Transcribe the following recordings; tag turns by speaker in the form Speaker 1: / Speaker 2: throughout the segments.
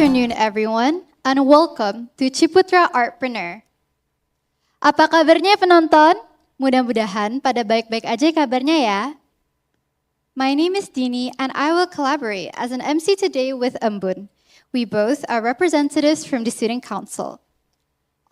Speaker 1: afternoon, everyone, and welcome to Ciputra Artpreneur. Apa kabarnya penonton? Mudah-mudahan pada baik-baik aja kabarnya ya. My name is Dini and I will collaborate as an MC today with Embun. We both are representatives from the Student Council.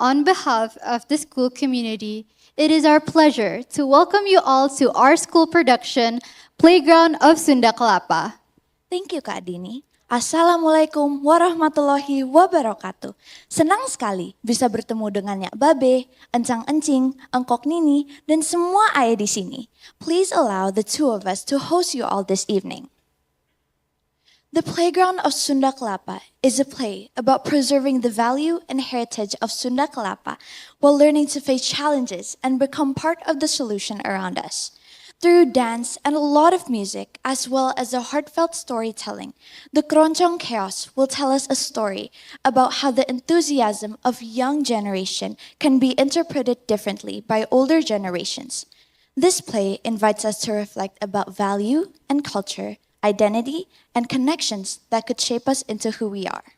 Speaker 1: On behalf of the school community, it is our pleasure to welcome you all to our school production, Playground of Sunda Kelapa.
Speaker 2: Thank you Kak Dini. Assalamualaikum warahmatullahi wabarakatuh. Senang sekali bisa bertemu dengan Nyak Babe, Encang Encing, Engkok Nini, dan semua ayah di sini. Please allow the two of us to host you all this evening. The Playground of Sunda Kelapa is a play about preserving the value and heritage of Sunda Kelapa while learning to face challenges and become part of the solution around us. Through dance and a lot of music, as well as a heartfelt storytelling, the Keroncong Chaos will tell us a story about how the enthusiasm of young generation can be interpreted differently by older generations. This play invites us to reflect about value and culture, identity, and connections that could shape us into who we are.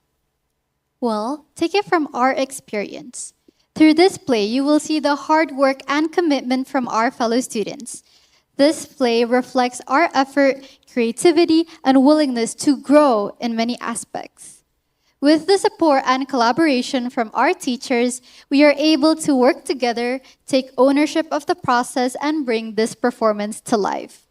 Speaker 1: Well, take it from our experience. Through this play, you will see the hard work and commitment from our fellow students. This play reflects our effort, creativity, and willingness to grow in many aspects. With the support and collaboration from our teachers, we are able to work together, take ownership of the process, and bring this performance to life.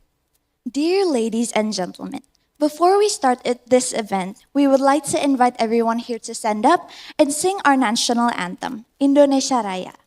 Speaker 2: Dear ladies and gentlemen, before we start this event, we would like to invite everyone here to stand up and sing our national anthem, Indonesia Raya.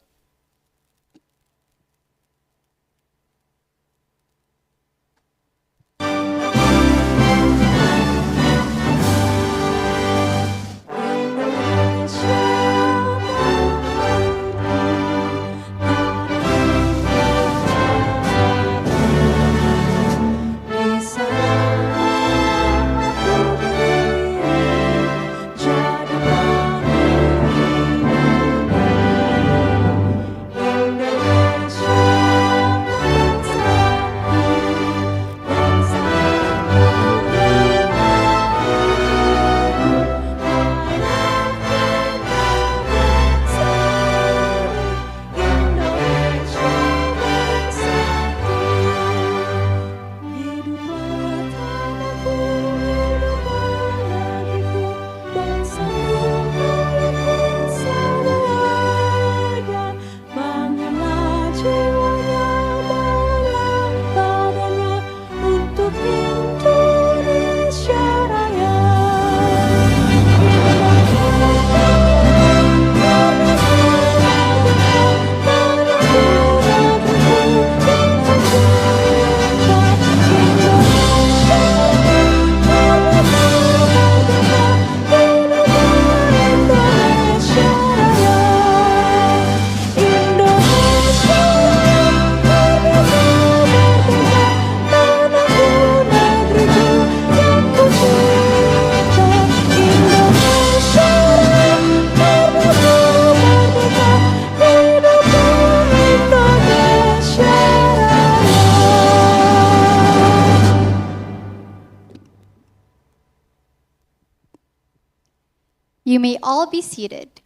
Speaker 1: You may all be seated.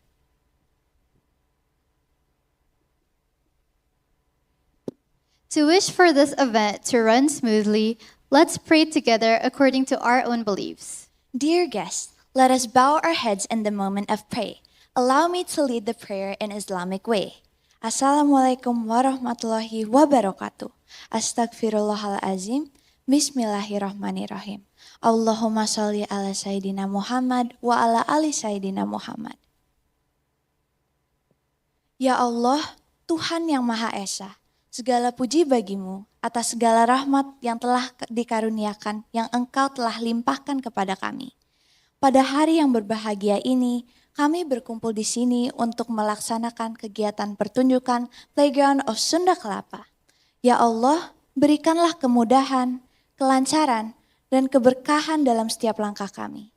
Speaker 1: To wish for this event to run smoothly, let's pray together according to our own beliefs.
Speaker 2: Dear guests, let us bow our heads in the moment of prayer. Allow me to lead the prayer in Islamic way. Assalamualaikum warahmatullahi wabarakatuh. Astagfirullahalazim. Bismillahirrahmanirrahim. Allahumma sholli ala Sayyidina Muhammad wa ala ali Sayyidina Muhammad. Ya Allah, Tuhan yang Maha Esa, segala puji bagimu atas segala rahmat yang telah dikaruniakan, yang Engkau telah limpahkan kepada kami. Pada hari yang berbahagia ini, kami berkumpul di sini untuk melaksanakan kegiatan pertunjukan Playground of Sunda Kelapa. Ya Allah, berikanlah kemudahan, kelancaran, dan keberkahan dalam setiap langkah kami.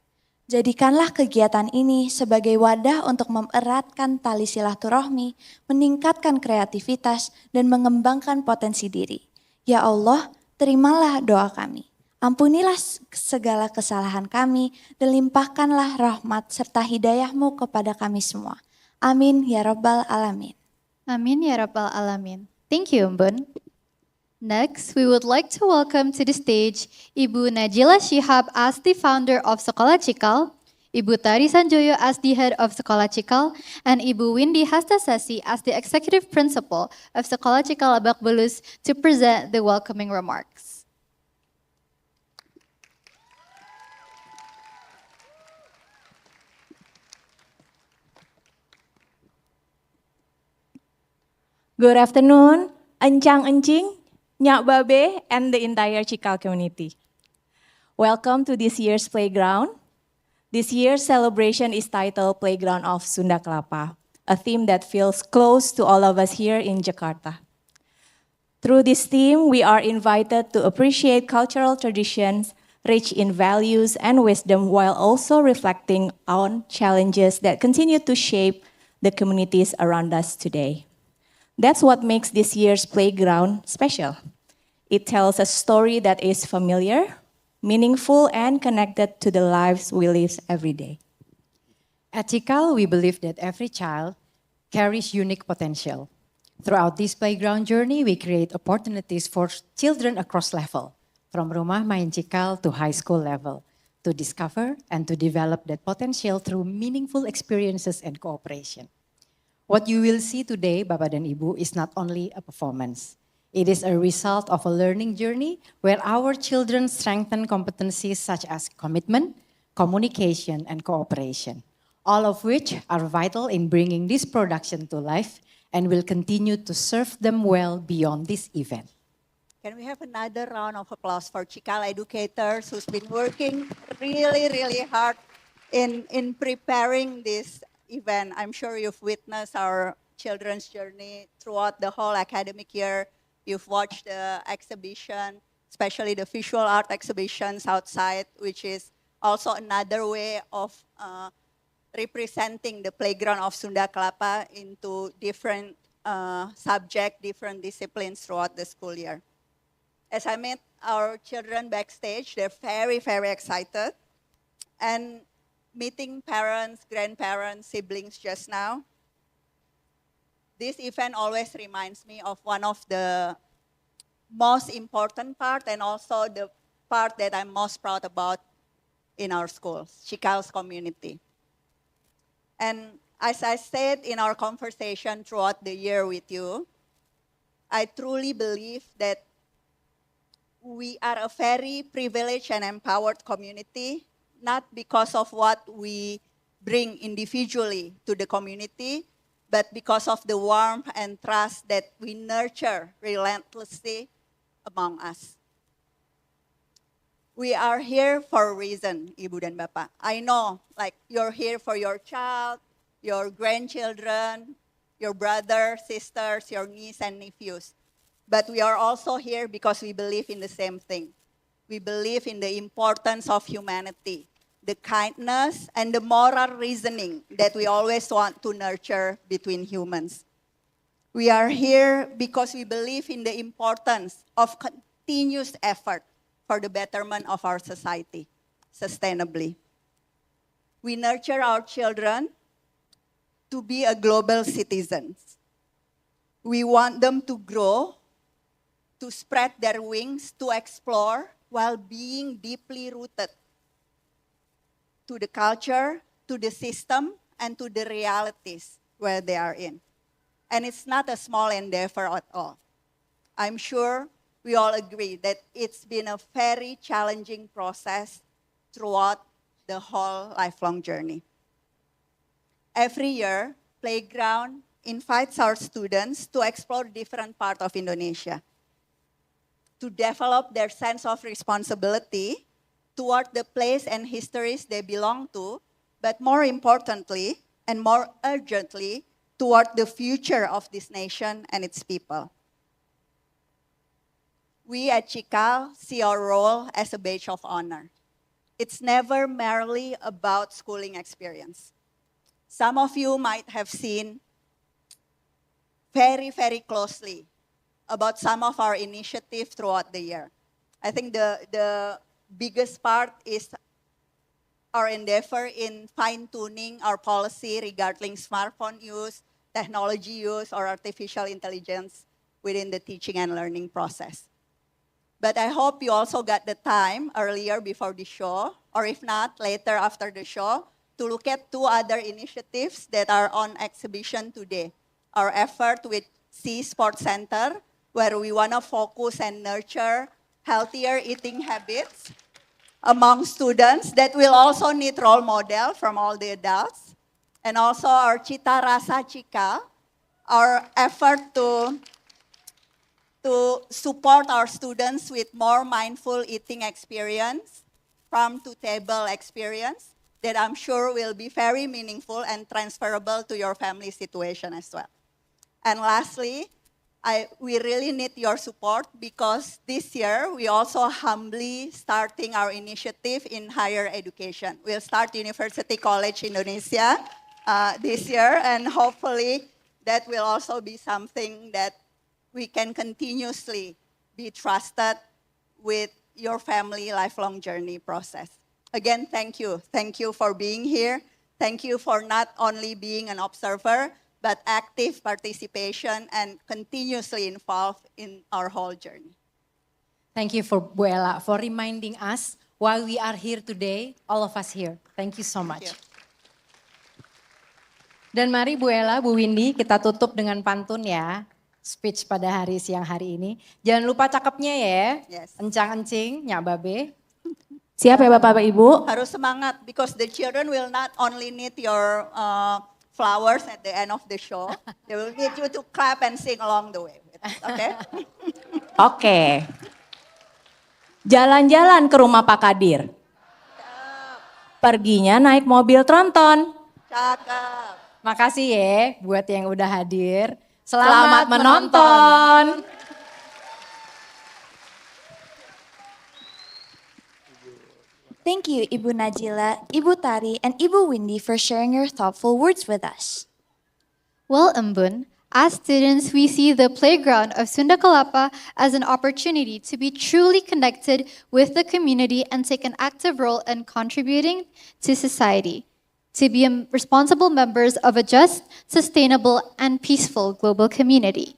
Speaker 2: Jadikanlah kegiatan ini sebagai wadah untuk mengeratkan tali silaturahmi, meningkatkan kreativitas, dan mengembangkan potensi diri. Ya Allah, terimalah doa kami. Ampunilah segala kesalahan kami dan limpahkanlah rahmat serta hidayah-Mu kepada kami semua. Amin ya Rabbal Alamin.
Speaker 1: Amin ya Rabbal Alamin. Thank you, Umbun. Next, we would like to welcome to the stage Ibu Najila Shihab as the founder of Sekolah Cikal, Ibu Tari Sanjoyo as the head of Sekolah Cikal, and Ibu Windy Hastasasi as the executive principal of Sekolah Cikal Lebak Bulus to present the welcoming remarks.
Speaker 3: Good afternoon, Encang-Encing, Nyak Babe, and the entire Cikal community. Welcome to this year's playground. This year's celebration is titled Playground of Sunda Kelapa, a theme that feels close to all of us here in Jakarta. Through this theme, we are invited to appreciate cultural traditions rich in values and wisdom while also reflecting on challenges that continue to shape the communities around us today. That's what makes this year's playground special. It tells a story that is familiar, meaningful, and connected to the lives we live every day.
Speaker 4: At Cikal, we believe that every child carries unique potential. Throughout this playground journey, we create opportunities for children across level, from Rumah Main Cikal to high school level, to discover and to develop that potential through meaningful experiences and cooperation. What you will see today, Bapak dan Ibu, is not only a performance. It is a result of a learning journey where our children strengthen competencies such as commitment, communication, and cooperation, all of which are vital in bringing this production to life and will continue to serve them well beyond this event.
Speaker 5: Can we have another round of applause for Cikal educators who's been working really hard in preparing this event? I'm sure you've witnessed our children's journey throughout the whole academic year. You've watched the exhibition, especially the visual art exhibitions outside, which is also another way of representing the playground of Sunda Kelapa into different subjects, different disciplines throughout the school year. As I met our children backstage, they're very excited. And meeting parents, grandparents, siblings just now, this event always reminds me of one of the most important part and also the part that I'm most proud about in our schools, Cikal's community. And as I said in our conversation throughout the year with you, I truly believe that we are a very privileged and empowered community, not because of what we bring individually to the community, but because of the warmth and trust that we nurture relentlessly among us. We are here for a reason, Ibu dan Bapak. I know, like, you're here for your child, your grandchildren, your brothers, sisters, your nieces and nephews. But we are also here because we believe in the same thing. We believe in the importance of humanity, the kindness and the moral reasoning that we always want to nurture between humans. We are here because we believe in the importance of continuous effort for the betterment of our society, sustainably. We nurture our children to be a global citizens. We want them to grow, to spread their wings, to explore while being deeply rooted to the culture, to the system, and to the realities where they are in. And it's not a small endeavor at all. I'm sure we all agree that it's been a very challenging process throughout the whole lifelong journey. Every year, Playground invites our students to explore different parts of Indonesia, to develop their sense of responsibility toward the place and histories they belong to, but more importantly and more urgently, toward the future of this nation and its people. We at Cikal see our role as a badge of honor. It's never merely about schooling experience. Some of you might have seen very closely about some of our initiatives throughout the year. I think the biggest part is our endeavor in fine-tuning our policy regarding smartphone use, technology use, or artificial intelligence within the teaching and learning process. But I hope you also got the time earlier before the show, or if not, later after the show, to look at 2 other initiatives that are on exhibition today. Our effort with Sea Sports Center, where we want to focus and nurture healthier eating habits among students that will also need role model from all the adults. And also our Cita Rasa Cikal, our effort to support our students with more mindful eating experience, farm to table experience, that I'm sure will be very meaningful and transferable to your family situation as well. And lastly, we really need your support because this year we also humbly starting our initiative in higher education. We'll start University College Indonesia this year, and hopefully that will also be something that we can continuously be trusted with your family lifelong journey process. Again, thank you. Thank you for being here. Thank you for not only being an observer, but active participation and continuously involved in our whole journey.
Speaker 4: Thank you for Bu Ella for reminding us why we are here today, all of us here. Thank you so much. Dan mari Bu Ella, Bu Windy, kita tutup dengan pantun ya. Speech pada siang hari ini. Jangan lupa cakepnya ya.
Speaker 5: Yes.
Speaker 4: Encang-encing, nyak babe.
Speaker 3: Siap ya Bapak Ibu?
Speaker 5: Harus semangat because the children will not only need your flowers at the end of the show. They will need you to clap and sing along the way. Okay?
Speaker 3: Oke. Jalan-jalan ke rumah Pak Kadir. Perginya naik mobil tronton.
Speaker 5: Cakep.
Speaker 4: Makasih ya buat yang udah hadir.
Speaker 3: Selamat menonton.
Speaker 2: Thank you, Ibu Najila, Ibu Tari, and Ibu Windy for sharing your thoughtful words with us.
Speaker 1: Well, Embun, as students, we see the playground of Sunda Kelapa as an opportunity to be truly connected with the community and take an active role in contributing to society, to be responsible members of a just, sustainable, and peaceful global community.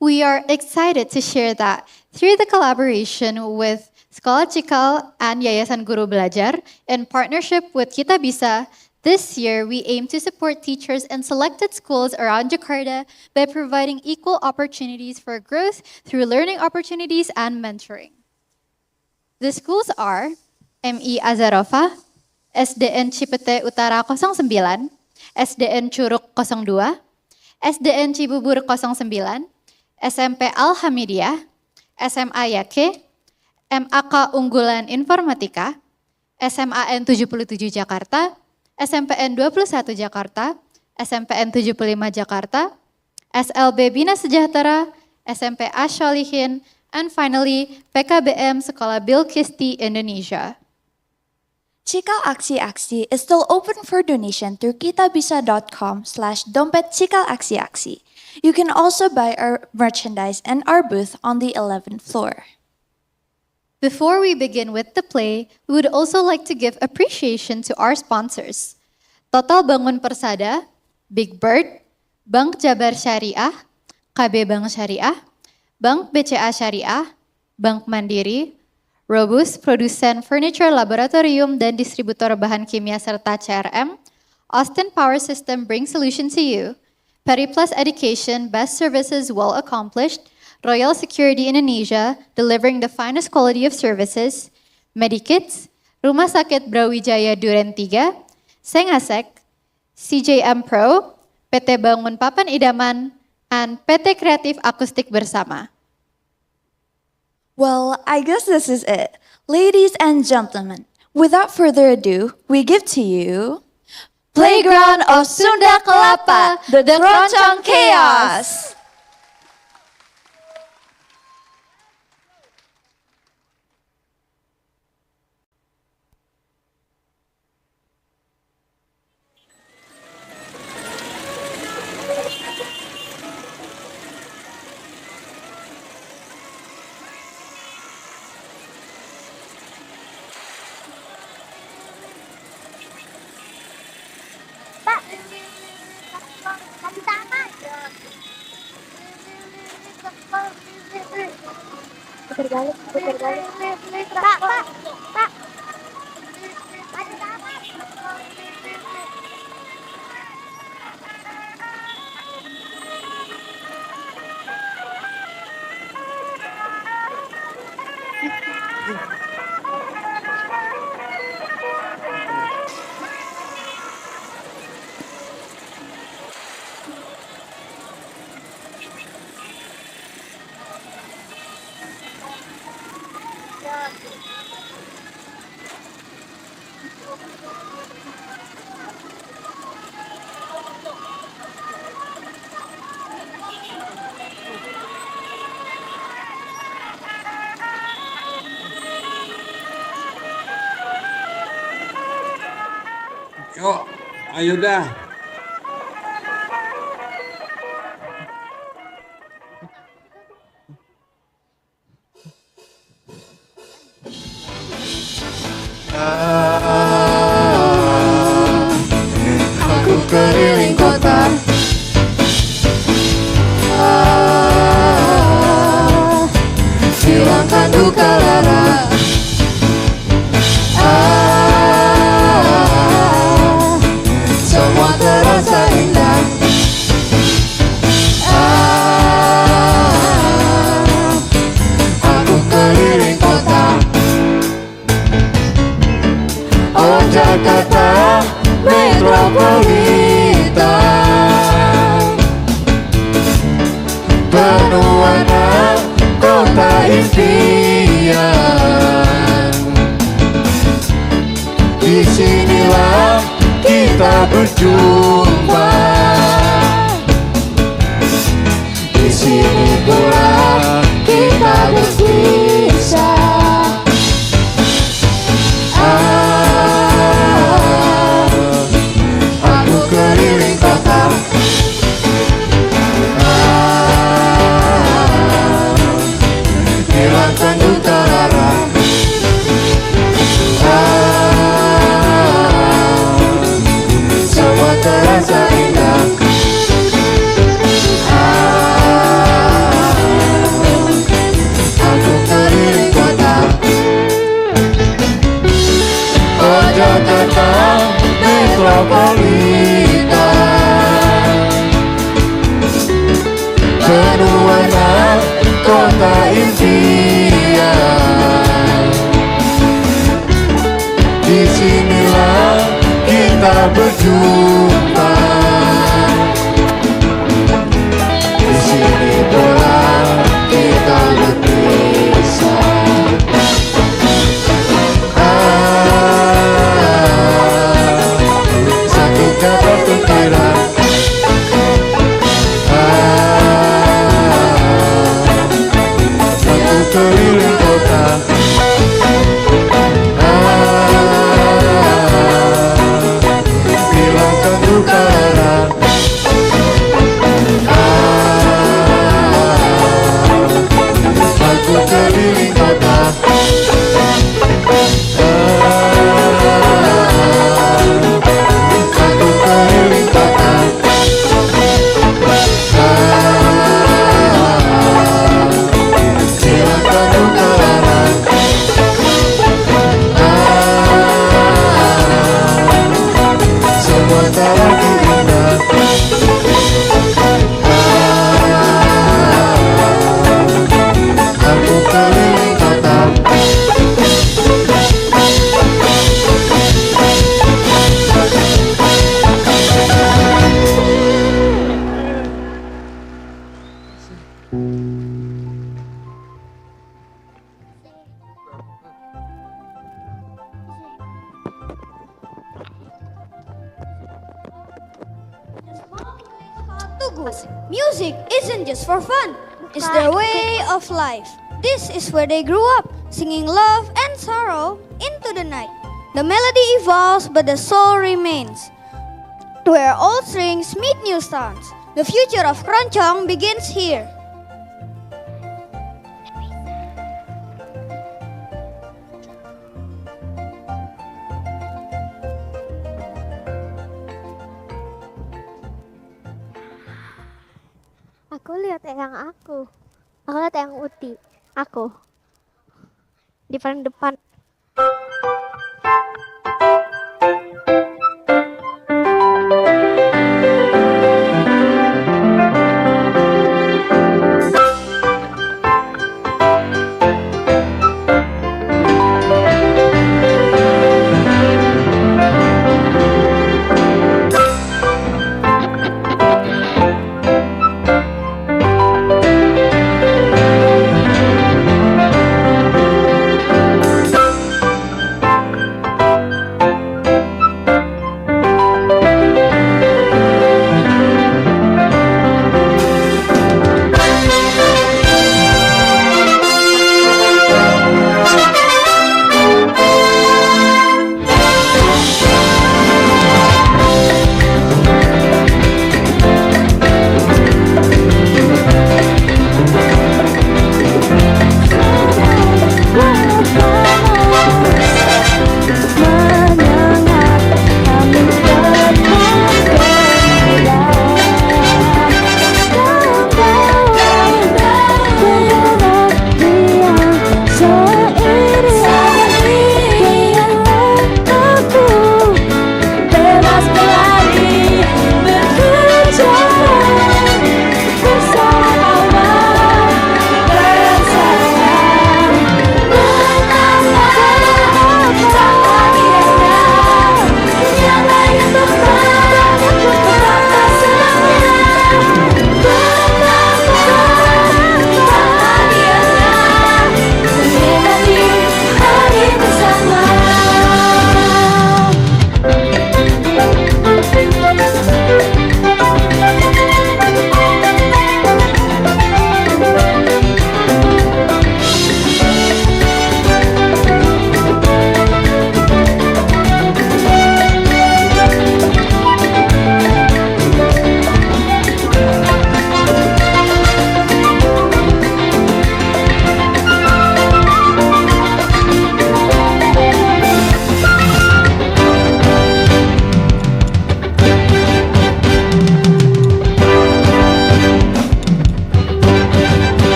Speaker 1: We are excited to share that through the collaboration with Sekolah Cikal and Yayasan Guru Belajar in partnership with Kita Bisa, this year we aim to support teachers in selected schools around Jakarta by providing equal opportunities for growth through learning opportunities and mentoring. The schools are MI Azarova, SDN Cipete Utara 09, SDN Curug 02, SDN Cibubur 09, SMP Al-Hamidiyah, SMA Yake, MAK Unggulan Informatika, SMAN 77 Jakarta, SMPN 21 Jakarta, SMPN 75 Jakarta, SLB Bina Sejahtera, SMP Asyolihin, and finally PKBM Sekolah Bilkisti Indonesia.
Speaker 2: Cikal Aksi-Aksi is still open for donation through kitabisa.com/dompet Cikal Aksi-Aksi. You can also buy our merchandise and our booth on the 11th floor.
Speaker 1: Before we begin with the play, we would also like to give appreciation to our sponsors. Total Bangun Persada, Big Bird, Bank Jabar Syariah, KB Bank Syariah, Bank BCA Syariah, Bank Mandiri, Robust Produsen Furniture Laboratorium dan Distributor Bahan Kimia serta CRM, Austin Power System brings solution to you. Periplus Education, Best Services Well Accomplished, Royal Security Indonesia, delivering the finest quality of services, Medikits, Rumah Sakit Brawijaya Duren 3, Sengasek, CJM Pro, PT Bangun Papan Idaman, and PT Kreatif Akustik Bersama.
Speaker 2: Well, I guess this is it. Ladies and gentlemen, without further ado, we give to you Playground of Sunda Kelapa, the Keroncong Chaos.
Speaker 6: Putar balik, putar balik. Pak, Pak, Pak. Ada apa?
Speaker 7: Yuk, ayo dah.
Speaker 8: Aku keliling kota, hilangkan duka lara. Semua terasa indah. Aku keliling kota, oh Jakarta metropolitan, penuh warna kota impian. Disinilah kita berjumpa, di sini pula kita berpisah. Aku keliling kota, hilangkan duka lara. Semua terasa indah. Aku keliling kota, oh Jakarta metropolitan, penuh warna kota impian. Disinilah kita berjumpa, di sini pula kita berpisah. Satu kata pikiran, aku keliling kota. Hilangkan duka lara. Aku keliling kota. Aku keliling kota. Hilangkan duka lara. Semua tak lagi indah. Aku keliling kota.
Speaker 6: Music isn't just for fun. It's their way of life. This is where they grew up, singing love and sorrow into the night. The melody evolves, but the soul remains. Where old strings meet new sounds. The future of keroncong begins here.
Speaker 9: Aku lihat eyang aku.
Speaker 7: Aku lihat yang Uti. Aku. Di paling depan.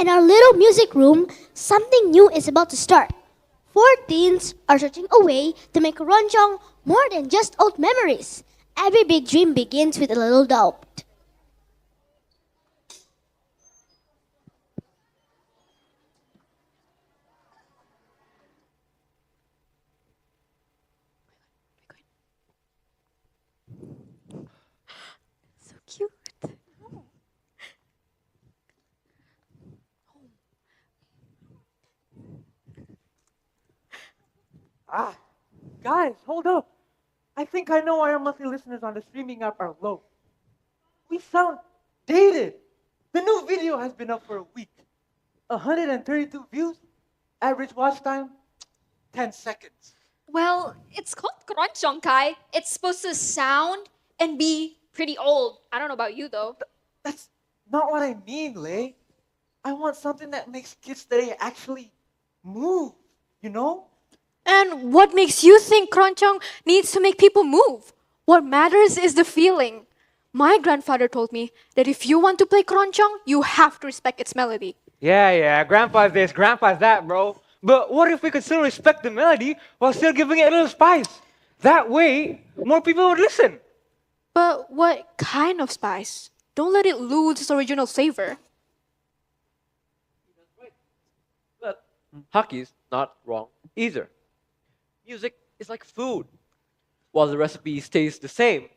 Speaker 7: In our little music room, something new is about to start. 4 teens are searching a way to make keroncong more than just old memories. Every big dream begins with a little doubt.
Speaker 3: So cute.
Speaker 9: Guys, hold up. I think I know why our monthly listeners on the streaming app are low. We sound dated. The new video has been up for a week. 132 views. Average watch time, 10 seconds.
Speaker 10: Well, it's called keroncong, Kai. It's supposed to sound and be pretty old. I don't know about you, though.
Speaker 9: That's not what I mean, Lay. I want something that makes kids today actually move, you know?
Speaker 10: And what makes you think keroncong needs to make people move? What matters is the feeling. My grandfather told me that if you want to play keroncong, you have to respect its melody.
Speaker 11: Yeah, grandpa's this, grandpa's that, bro. But what if we could still respect the melody while still giving it a little spice? That way, more people would listen.
Speaker 10: But what kind of spice? Don't let it lose its original flavor.
Speaker 12: But Haki's not wrong either. Music is like food. While the recipe stays the same,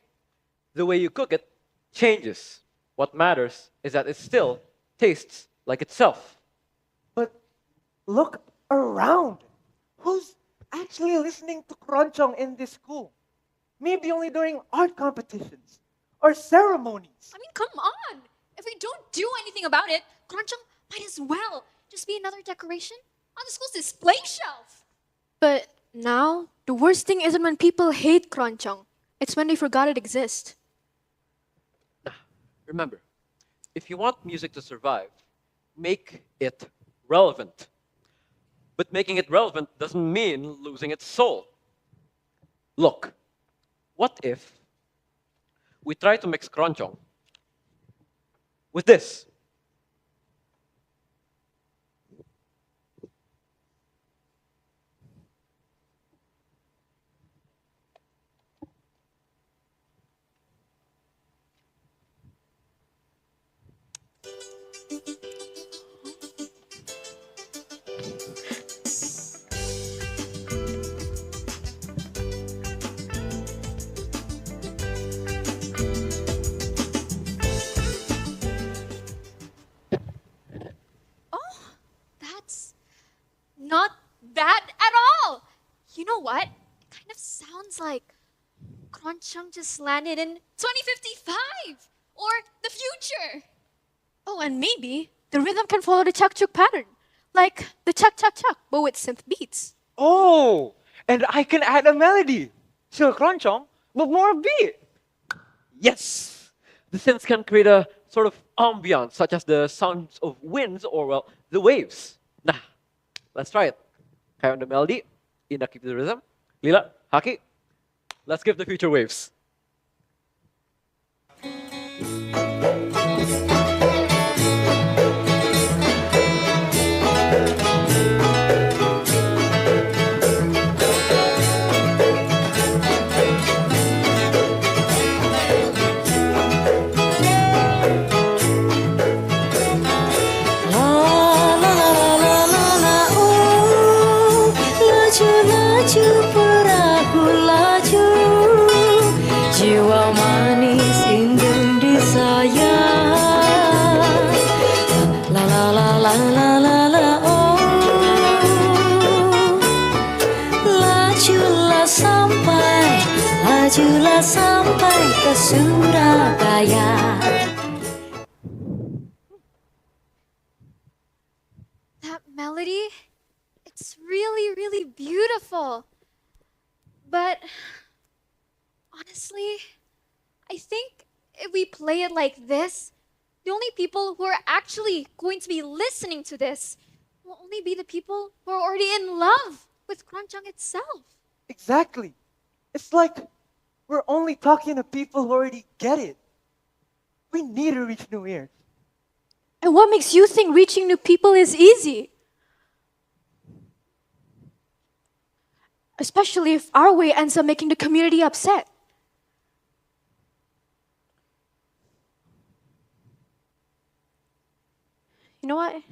Speaker 12: the way you cook it changes. What matters is that it still tastes like itself.
Speaker 9: But look around. Who's actually listening to keroncong in this school? Maybe only during art competitions or ceremonies.
Speaker 10: I mean, come on. If we don't do anything about it, keroncong might as well just be another decoration on the school's display shelf. But now, the worst thing isn't when people hate keroncong. It's when they forgot it exists.
Speaker 12: Remember, if you want music to survive, make it relevant. But making it relevant doesn't mean losing its soul. Look, what if we try to mix keroncong with this?
Speaker 10: That's not bad at all. You know what? It kind of sounds like keroncong just landed in 2055 or the future. Oh, and maybe the rhythm can follow the chak-chuk pattern, like the chak-chak-chak, but with synth beats.
Speaker 11: Oh, and I can add a melody. Still keroncong, but more beat.
Speaker 12: Yes! The synths can create a sort of ambiance, such as the sounds of winds or, well, the waves. Nah, let's try it. Kai on the melody, Ina keep the rhythm. Lila, Haki, let's give the future waves.
Speaker 13: Majulah sampai ke Surabaya.
Speaker 10: That melody, it's really, really beautiful. But honestly, I think if we play it like this, the only people who are actually going to be listening to this will only be the people who are already in love with keroncong itself.
Speaker 9: Exactly. It's like we're only talking to people who already get it. We need to reach new ears.
Speaker 10: And what makes you think reaching new people is easy? Especially if our way ends up making the community upset. You know what?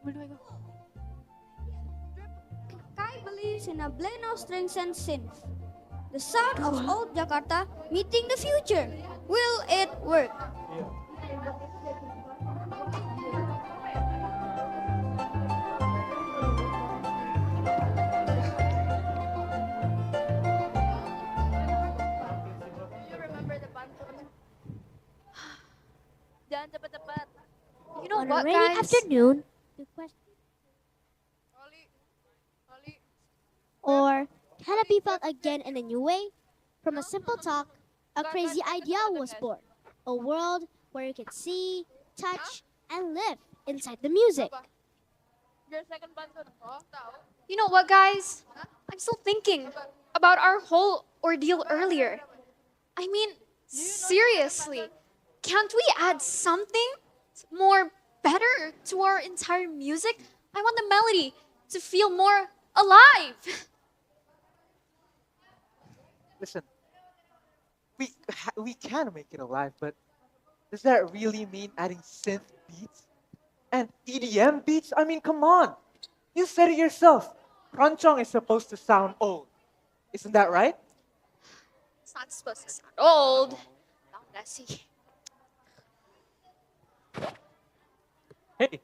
Speaker 10: Where do I go?
Speaker 6: Kai believes in a blend of strength and synth. The sound of old Jakarta meeting the future. Will it work?
Speaker 10: Jangan cepat-cepat. You know
Speaker 7: On
Speaker 10: what,
Speaker 7: a rainy
Speaker 10: guys?
Speaker 7: afternoon, the question or can it be felt again in a new way? From a simple talk, a crazy idea was born. A world where you can see, touch, and live inside the music.
Speaker 10: You know what, guys? I'm still thinking about our whole ordeal earlier. I mean, seriously, can't we add something more better to our entire music? I want the melody to feel more alive.
Speaker 9: Listen, we can make it alive, but does that really mean adding synth beats and EDM beats? I mean, come on. You said it yourself. Keroncong is supposed to sound old. Isn't that right?
Speaker 10: It's not supposed to sound old. Sound messy.
Speaker 14: Hey,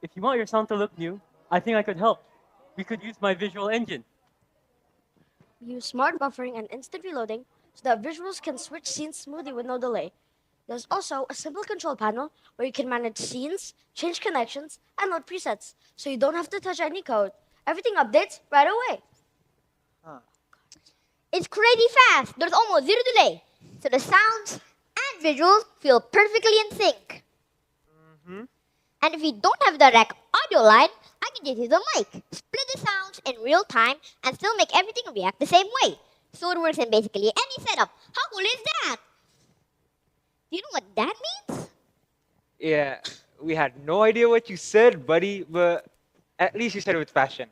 Speaker 14: if you want your sound to look new, I think I could help. We could use my visual engine.
Speaker 15: Use smart buffering and instant reloading so that visuals can switch scenes smoothly with no delay. There's also a simple control panel where you can manage scenes, change connections, and load presets, so you don't have to touch any code. Everything updates right away.
Speaker 6: It's crazy fast. There's almost zero delay. So the sounds and visuals feel perfectly in sync. And if we don't have the rec audio line, I can just use the mic, split the sounds in real time, and still make everything react the same way. So it works in basically any setup. How cool is that? Do you know what that means?
Speaker 11: Yeah, we had no idea what you said, buddy, but at least you said it with passion.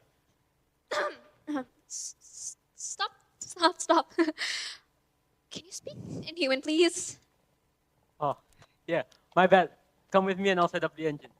Speaker 10: Stop. Can you speak Inhuman, please?
Speaker 14: Oh, yeah, my bad. Come with me and I'll set up the engine.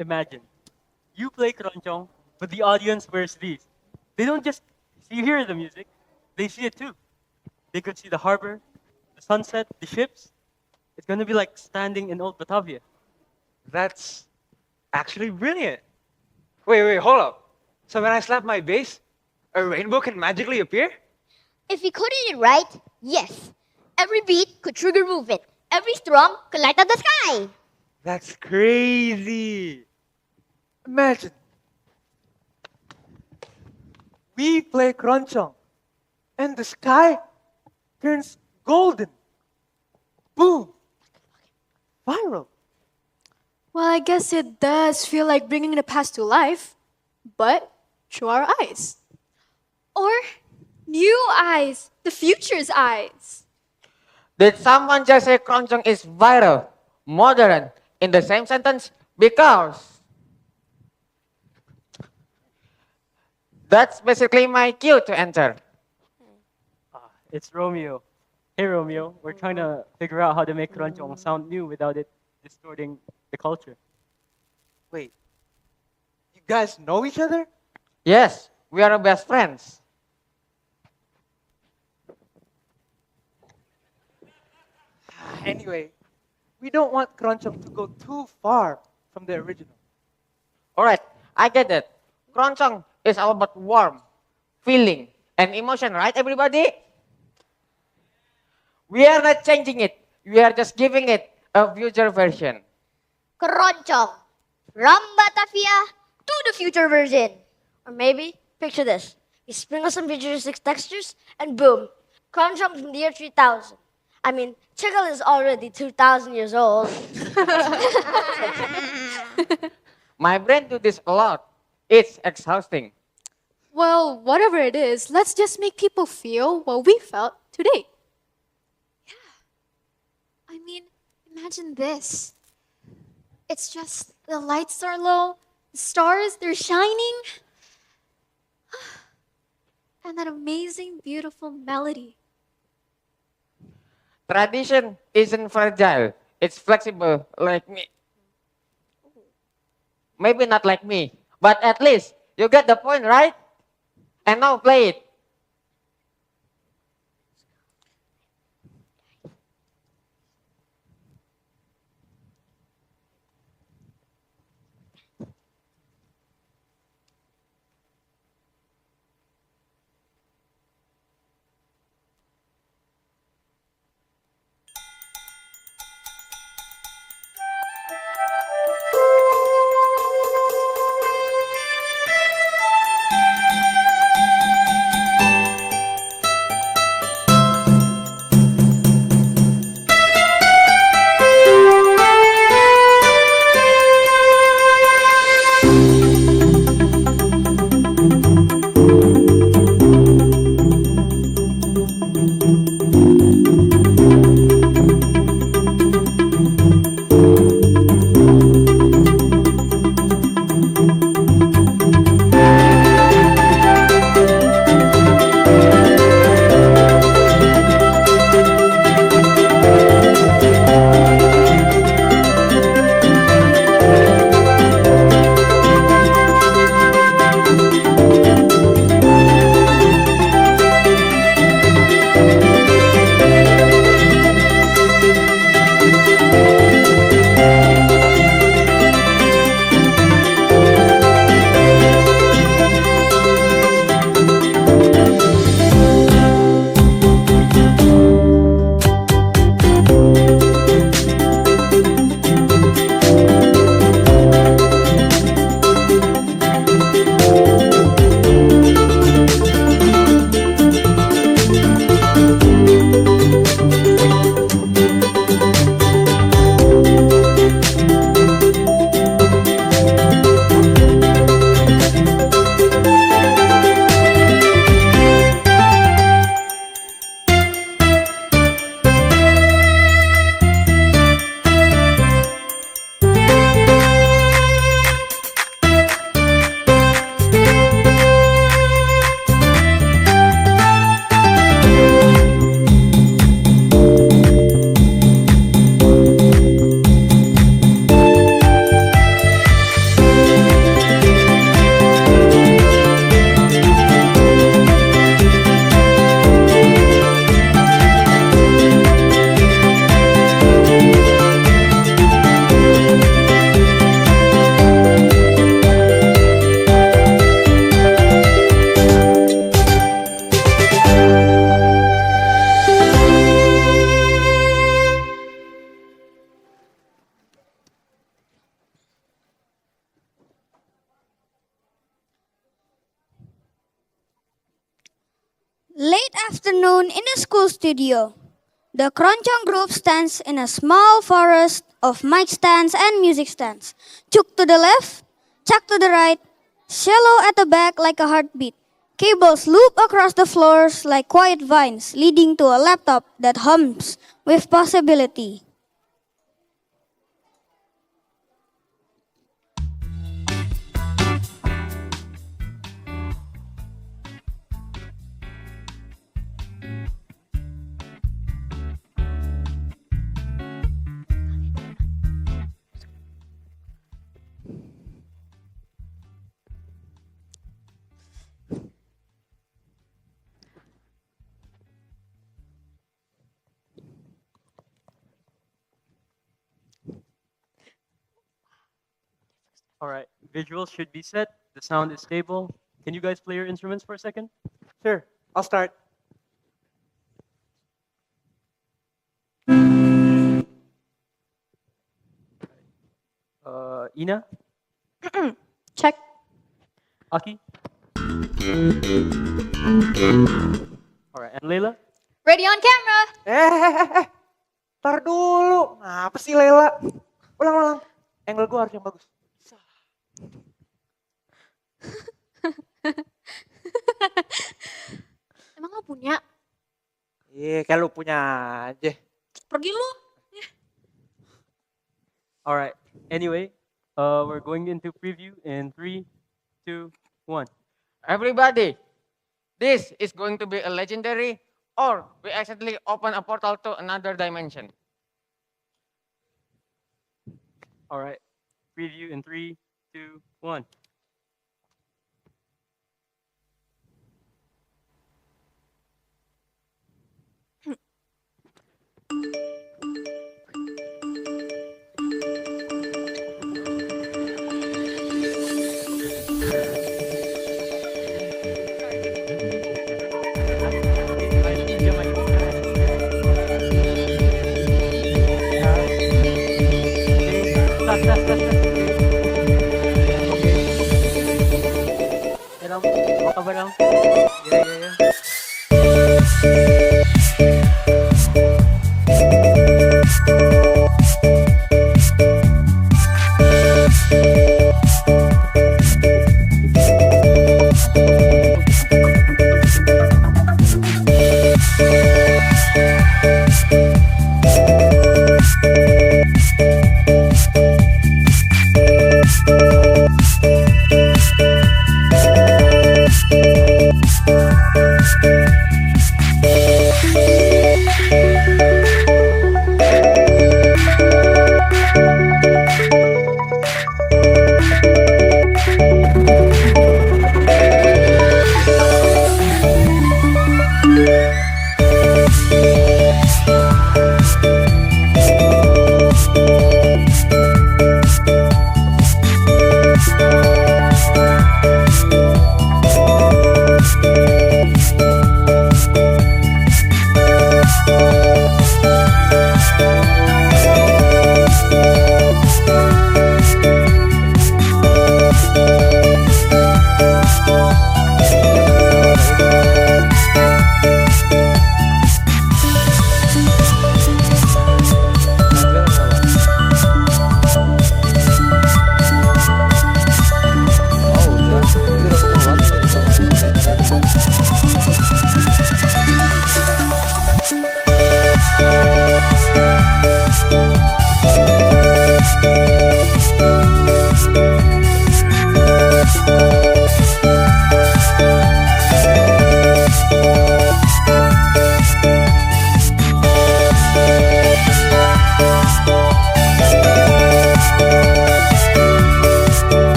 Speaker 14: Imagine, you play keroncong, but the audience wears these. They don't just hear the music, they see it too. They could see the harbor, the sunset, the ships. It's gonna be like standing in old Batavia.
Speaker 11: That's actually brilliant. Wait, hold up. So when I slap my bass, a rainbow can magically appear?
Speaker 6: If we coded it right, yes. Every beat could trigger movement. Every strum could light up the sky.
Speaker 11: That's crazy.
Speaker 9: Imagine. We play keroncong, and the sky turns golden. Boom. Viral.
Speaker 10: Well, I guess it does feel like bringing the past to life, but through our eyes. Or new eyes, the future's eyes.
Speaker 16: Did someone just say keroncong is viral, modern, in the same sentence? Because that's basically my cue to enter.
Speaker 14: It's Romeo. Hey Romeo, we're trying to figure out how to make keroncong sound new without it distorting the culture.
Speaker 9: Wait, you guys know each other?
Speaker 16: Yes, we are best friends.
Speaker 9: Anyway, we don't want keroncong to go too far from the original.
Speaker 16: Alright, I get it. Keroncong is all about warmth, feeling, and emotion, right everybody? We are not changing it. We are just giving it a future version.
Speaker 15: Keroncong. From Batavia to the future version. Or maybe, picture this. We sprinkle some futuristic textures and boom, keroncong from the year 3000. I mean, Cikal is already 2,000 years old.
Speaker 16: My brain do this a lot. It's exhausting.
Speaker 10: Well, whatever it is, let's just make people feel what we felt today. Yeah. I mean, imagine this. It's just the lights are low, the stars, they're shining. And that amazing, beautiful melody.
Speaker 16: Tradition isn't fragile. It's flexible like me. Maybe not like me, but at least you get the point, right? And now play it.
Speaker 6: Late afternoon in the school studio. The Keroncong group stands in a small forest of mic stands and music stands. Chuk to the left, chak to the right, shallow at the back like a heartbeat. Cables loop across the floors like quiet vines, leading to a laptop that hums with possibility.
Speaker 14: All right, visuals should be set. The sound is stable. Can you guys play your instruments for a second?
Speaker 9: Sure, I'll start.
Speaker 14: Ina,
Speaker 10: Check.
Speaker 14: Aki. All right, and Layla.
Speaker 10: Ready on camera.
Speaker 9: Tar dulu. Apa sih Lela? Ulang. Angle gue harus yang bagus.
Speaker 10: Emang lo punya?
Speaker 9: Iya, kayak lu punya aja.
Speaker 10: Pergi lu.
Speaker 14: All right. Anyway, we're going into preview in 3, 2, 1.
Speaker 16: Everybody, this is going to be a legendary, or we accidentally open a portal to another dimension.
Speaker 14: All right. Preview in 3, 2, 1. Apa kabar, Ram? Ya.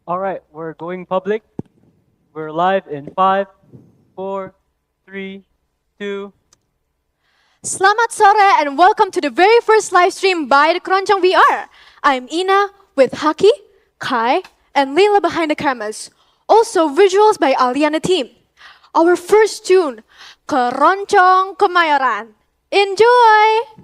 Speaker 14: All right, we're going public. We're live in 5, 4, 3, 2.
Speaker 10: Selamat sore and welcome to the very first live stream by the Keroncong VR. I'm Ina with Haki, Kai, and Leila behind the cameras. Also visuals by Aliana team. Our first tune, Keroncong Kemayoran. Enjoy!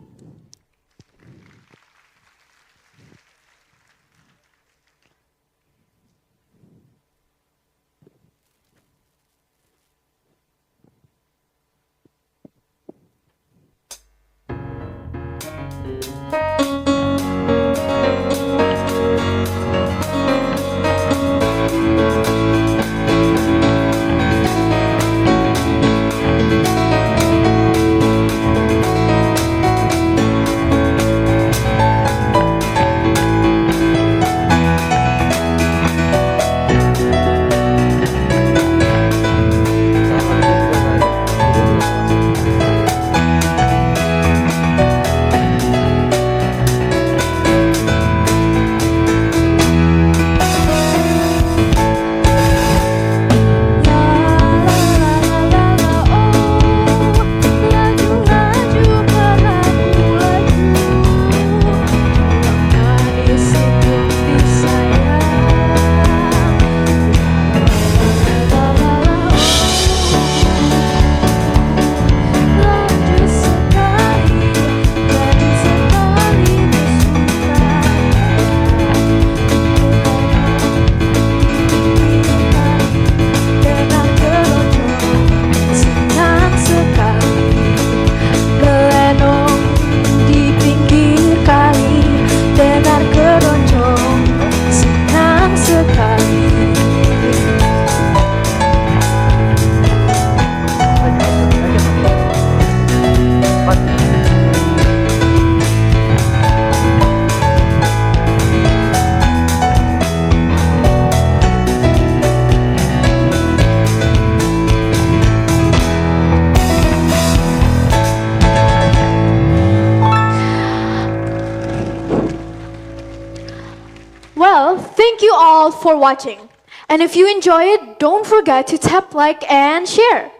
Speaker 10: all for watching. And if you enjoy it, don't forget to tap like and share.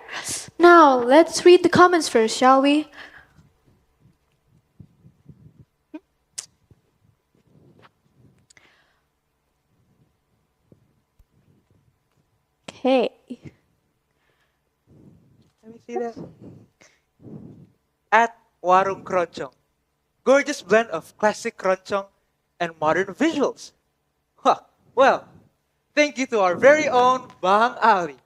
Speaker 10: Now, let's read the comments first, shall we? Okay.
Speaker 9: Let me see that. At Warung Keroncong. Gorgeous blend of classic keroncong and modern visuals. Huh. Well, thank you to our very own Bang Ali.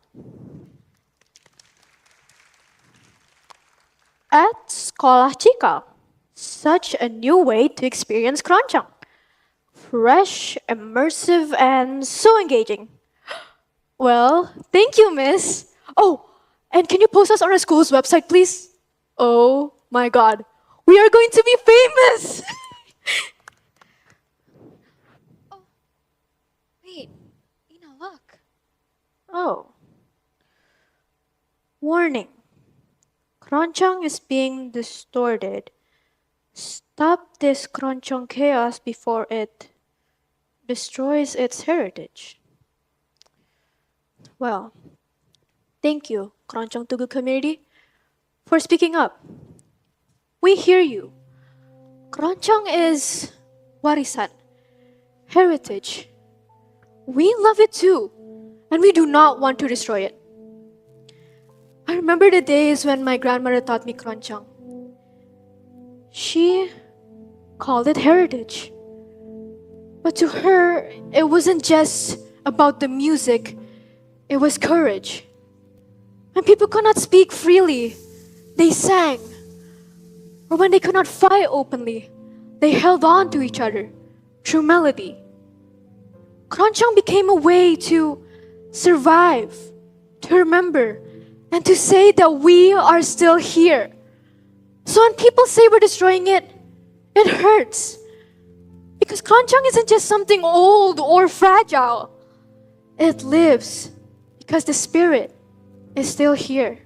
Speaker 10: At Sekolah Cikal. Such a new way to experience keroncong. Fresh, immersive, and so engaging. Well, thank you, miss. Oh, and can you post us on our school's website, please? Oh my God, we are going to be famous!
Speaker 17: Oh, wait, Ina, look.
Speaker 10: Oh. Warning. Keroncong is being distorted. Stop this keroncong chaos before it destroys its heritage. Well, thank you, Keroncong Tugu community, for speaking up. We hear you. Keroncong is warisan, heritage. We love it too, and we do not want to destroy it. I remember the days when my grandmother taught me keroncong. She called it heritage. But to her, it wasn't just about the music, it was courage. When people could not speak freely, they sang. Or when they could not fight openly, they held on to each other through melody. Keroncong became a way to survive, to remember, and to say that we are still here. So when people say we're destroying it, it hurts. Because keroncong isn't just something old or fragile. It lives because the spirit is still here.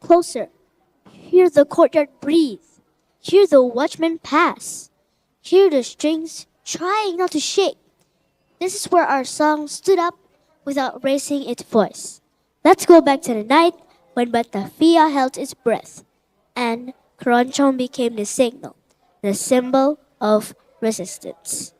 Speaker 7: closer. Hear the courtyard breathe. Hear the watchman pass. Hear the strings trying not to shake. This is where our song stood up without raising its voice. Let's go back to the night when Batavia held its breath and keroncong became the signal, the symbol of resistance.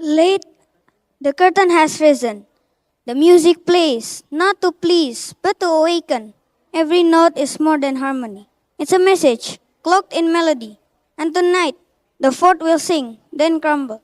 Speaker 6: Late, the curtain has risen. The music plays, not to please, but to awaken. Every note is more than harmony. It's a message, cloaked in melody. And tonight, the fort will sing, then crumble.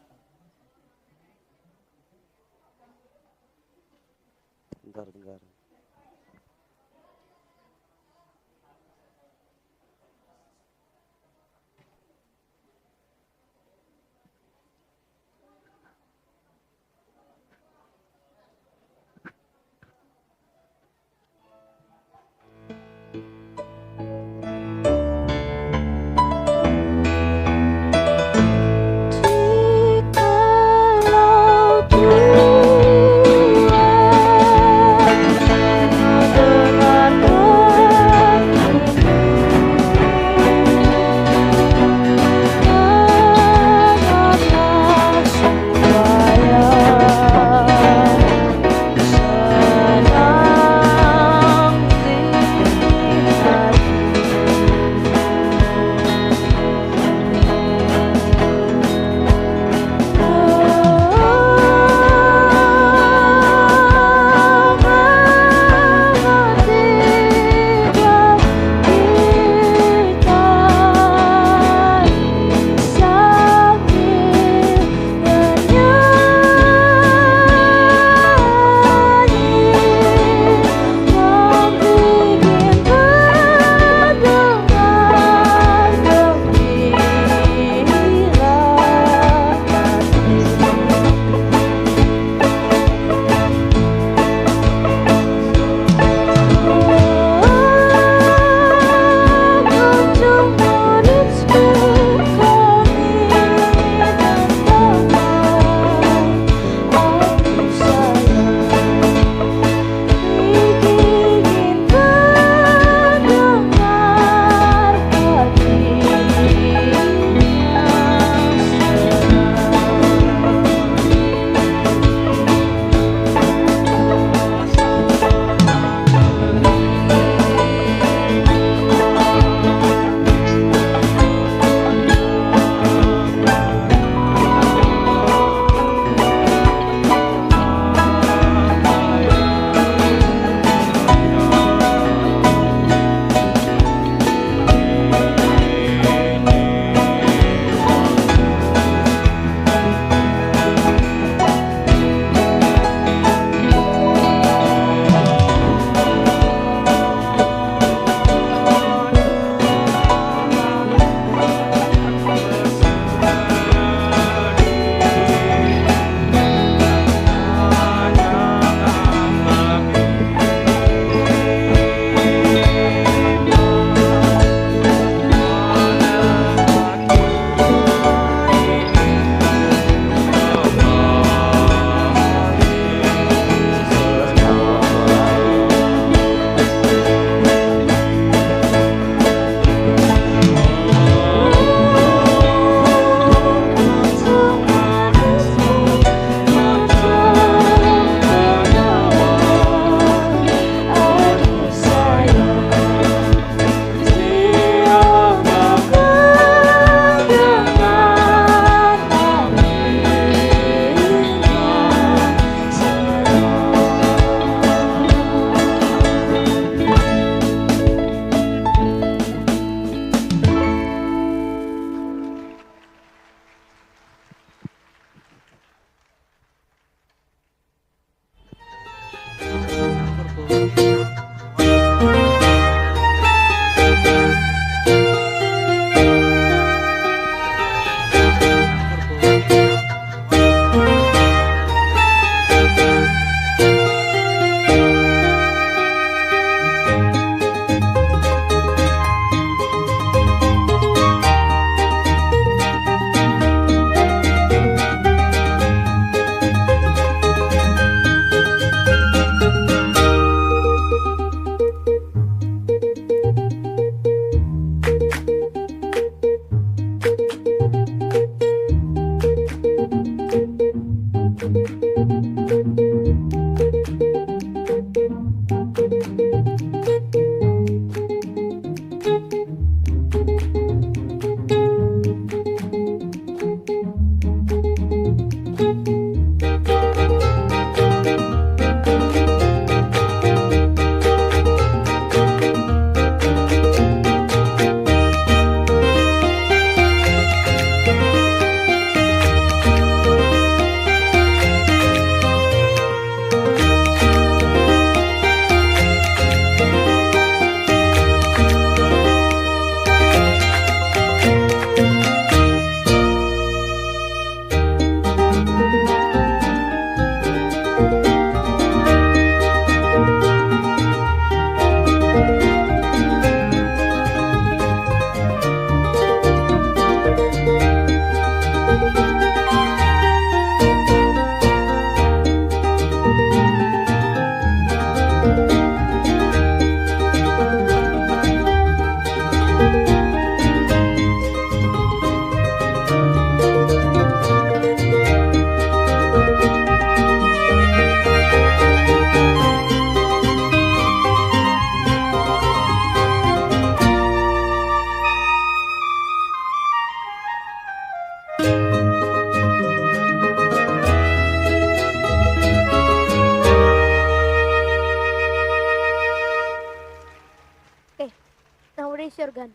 Speaker 6: your gun.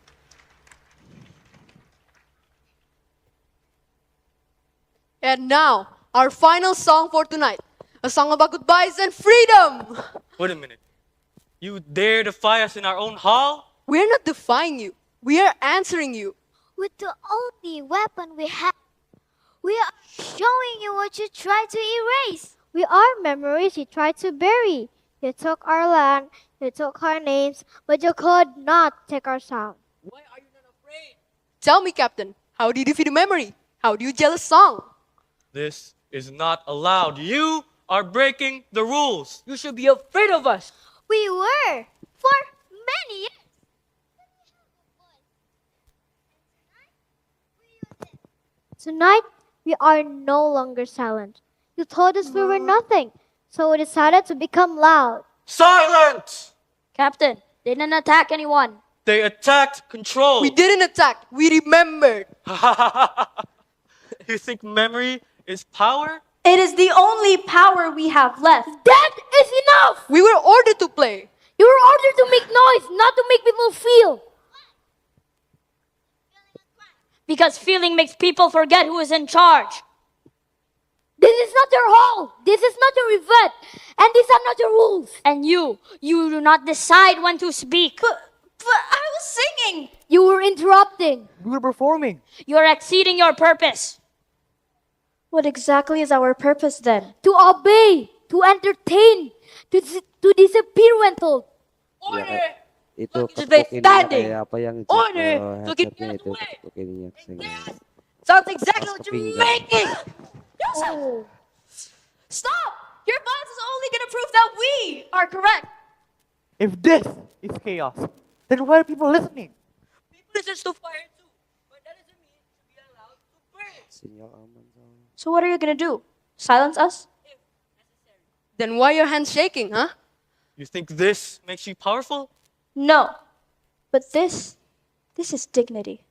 Speaker 18: And now, our final song for tonight. A song about goodbyes and freedom.
Speaker 14: Wait a minute. You dare defy us in our own hall?
Speaker 18: We're not defying you. We are answering you.
Speaker 6: With the only weapon we have, we are showing you what you tried to erase. We are memories you tried to bury. You took our land, you took our names, but you could not take our sound.
Speaker 18: Tell me, Captain, how do you defeat a memory? How do you gel a song?
Speaker 14: This is not allowed. You are breaking the rules.
Speaker 19: You should be afraid of us.
Speaker 6: We were for many years. Tonight, we are no longer silent. You told us we were nothing, so we decided to become loud.
Speaker 14: Silence!
Speaker 15: Captain, they didn't attack anyone.
Speaker 14: They attacked control.
Speaker 18: We didn't attack. We remembered.
Speaker 14: You think memory is power?
Speaker 2: It is the only power we have left.
Speaker 6: That is enough!
Speaker 18: We were ordered to play.
Speaker 6: You were ordered to make noise, not to make people feel.
Speaker 15: Because feeling makes people forget who is in charge.
Speaker 6: This is not your hall. This is not your event. And these are not your rules.
Speaker 15: And you do not decide when to speak.
Speaker 2: But I was singing.
Speaker 6: You were interrupting.
Speaker 19: We were performing.
Speaker 15: You are exceeding your purpose.
Speaker 2: What exactly is our purpose then?
Speaker 6: To obey, to entertain, to disappear when told.
Speaker 19: Order!
Speaker 20: Itu
Speaker 19: Stay
Speaker 20: ketuk ininya
Speaker 19: standing.
Speaker 20: kayak apa yang
Speaker 19: Order! To keep
Speaker 20: headsetnya
Speaker 19: the
Speaker 20: itu
Speaker 19: way.
Speaker 20: ketuk ininya kesini.
Speaker 19: Sounds exactly
Speaker 20: Pas
Speaker 19: what
Speaker 20: ke
Speaker 19: you're
Speaker 20: pinggang.
Speaker 19: making!
Speaker 2: Oh. Stop! Your violence is only going to prove that we are correct.
Speaker 9: If this is chaos, then why are people listening?
Speaker 19: People listen to fire too, but that doesn't mean to be allowed to burn.
Speaker 20: Sinyal aman soalnya.
Speaker 2: So what are you going to do? Silence us?
Speaker 18: Then why your hands shaking, huh?
Speaker 14: You think this makes you powerful?
Speaker 2: No. But this is dignity.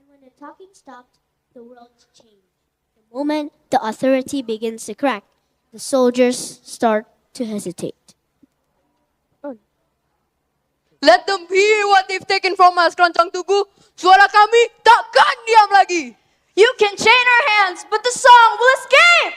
Speaker 7: And when the talking stopped, the world changed. The moment the authority begins to crack, the soldiers start to hesitate.
Speaker 18: Let them hear what they've taken from us, Keroncong Tugu. Suara kami takkan diam lagi.
Speaker 2: You can chain our hands, but the song will escape!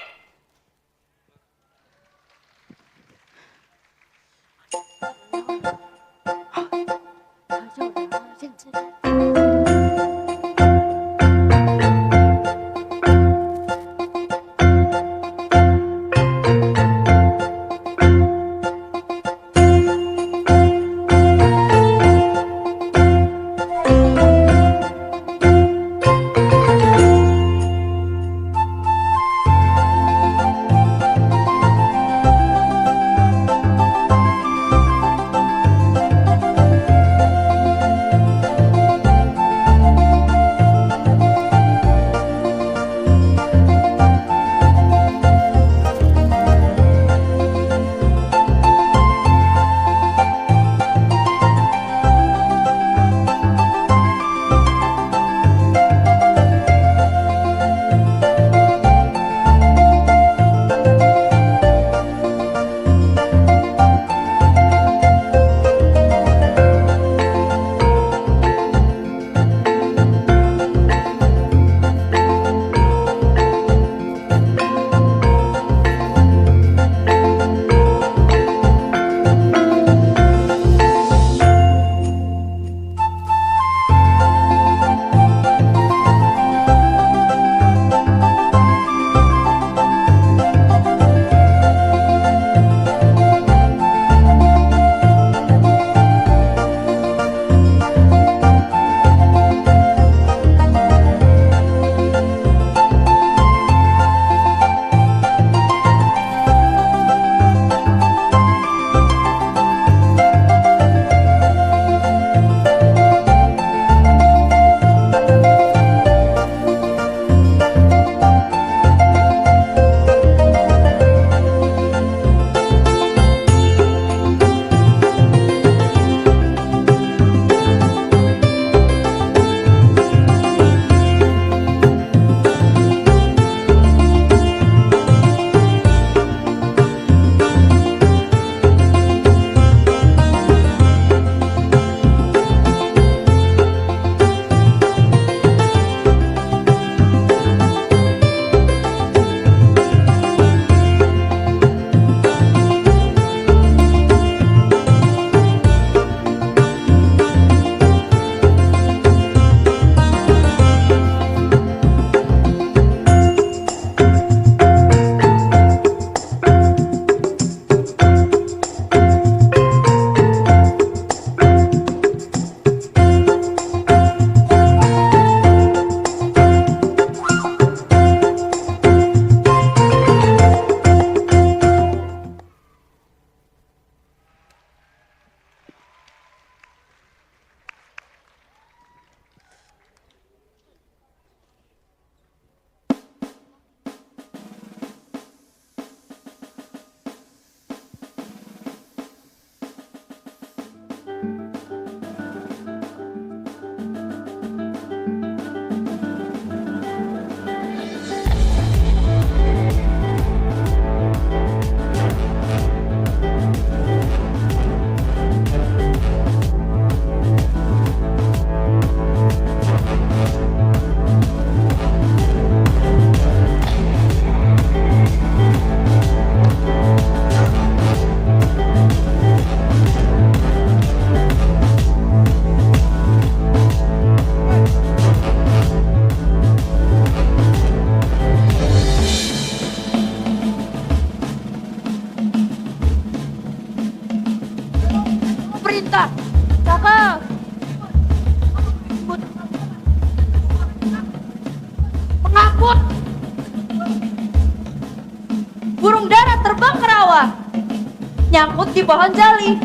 Speaker 21: nyangkut di pohon jali.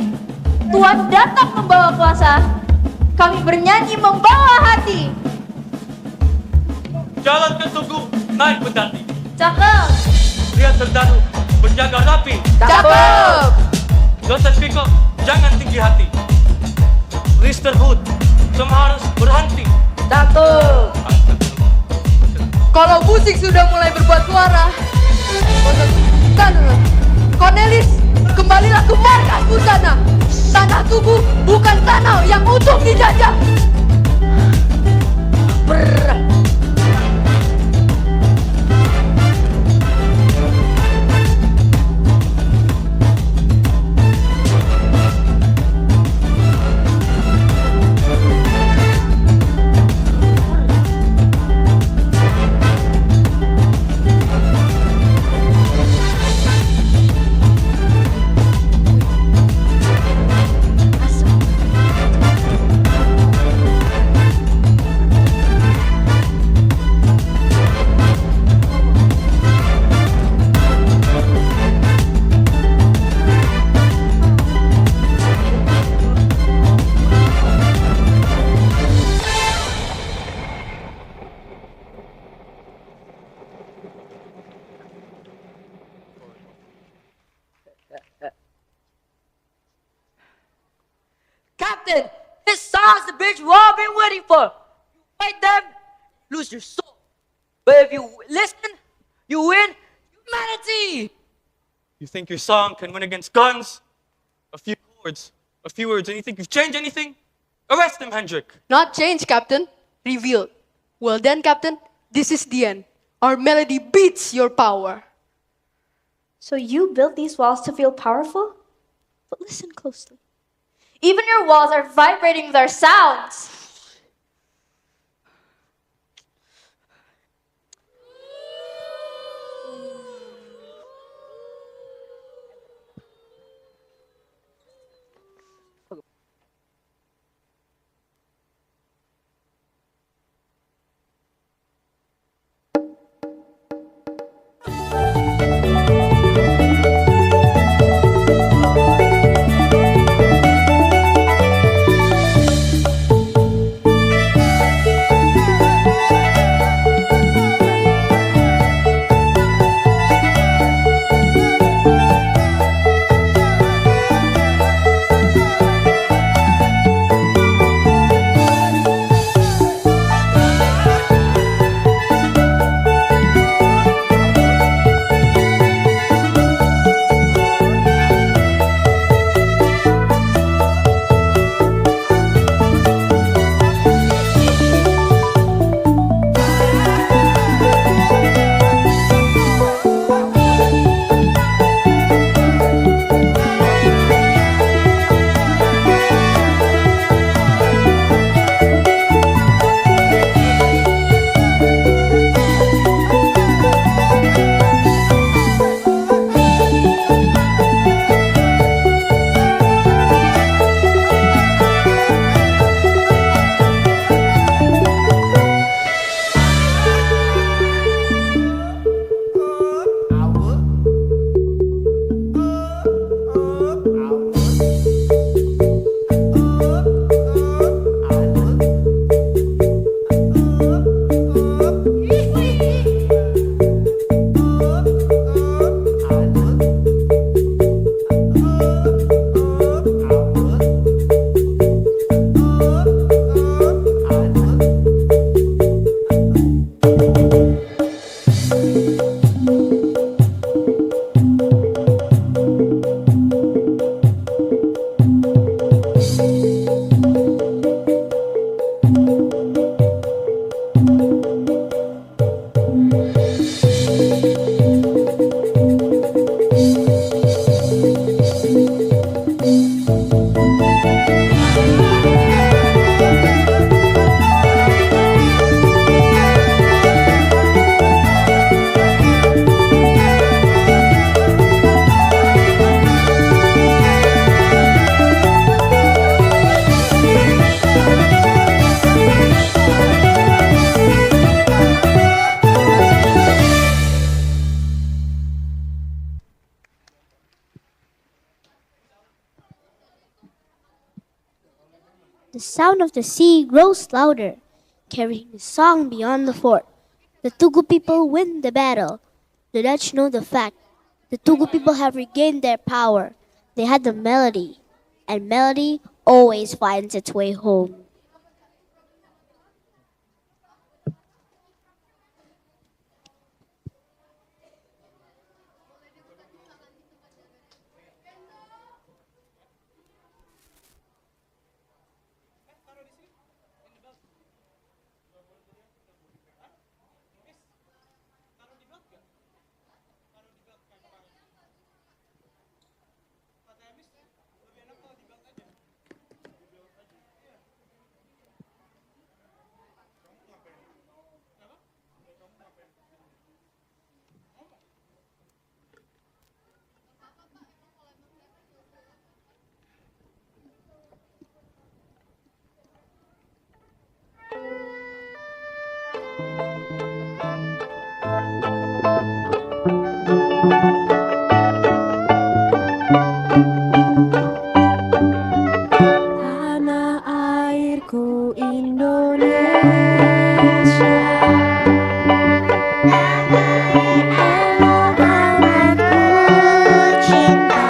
Speaker 21: Tuhan datang membawa kuasa, kami bernyanyi membawa hati.
Speaker 14: Jalankan tugu, naik pedati.
Speaker 21: Cakep.
Speaker 14: Lihat serdadu, berjaga rapi.
Speaker 21: Cakep.
Speaker 14: Dosen pikok, jangan tinggi hati. Sisterhood, semua harus berhenti.
Speaker 21: Cakep.
Speaker 18: Kalau musik sudah mulai berbuat suara, Cornelis, kembalilah ke markasmu sana. Tanah tubuh bukan tanah yang untuk dijajah.
Speaker 19: Captain, this song's the bitch we've all been waiting for. You fight them, lose your soul. But if you listen, you win humanity.
Speaker 14: You think your song can win against guns? A few chords, a few words, and you think you've changed anything? Arrest him, Hendrik.
Speaker 18: Not change, Captain. Revealed. Well then, Captain, this is the end. Our melody beats your power.
Speaker 2: So you built these walls to feel powerful? But listen closely. Even your walls are vibrating with our sounds.
Speaker 7: the sound of the sea grows louder, carrying the song beyond the fort. The Tugu people win the battle. The Dutch know the fact. The Tugu people have regained their power. They had the melody, and melody always finds its way home.
Speaker 13: Tanah airku Indonesia, elok anakku cinta,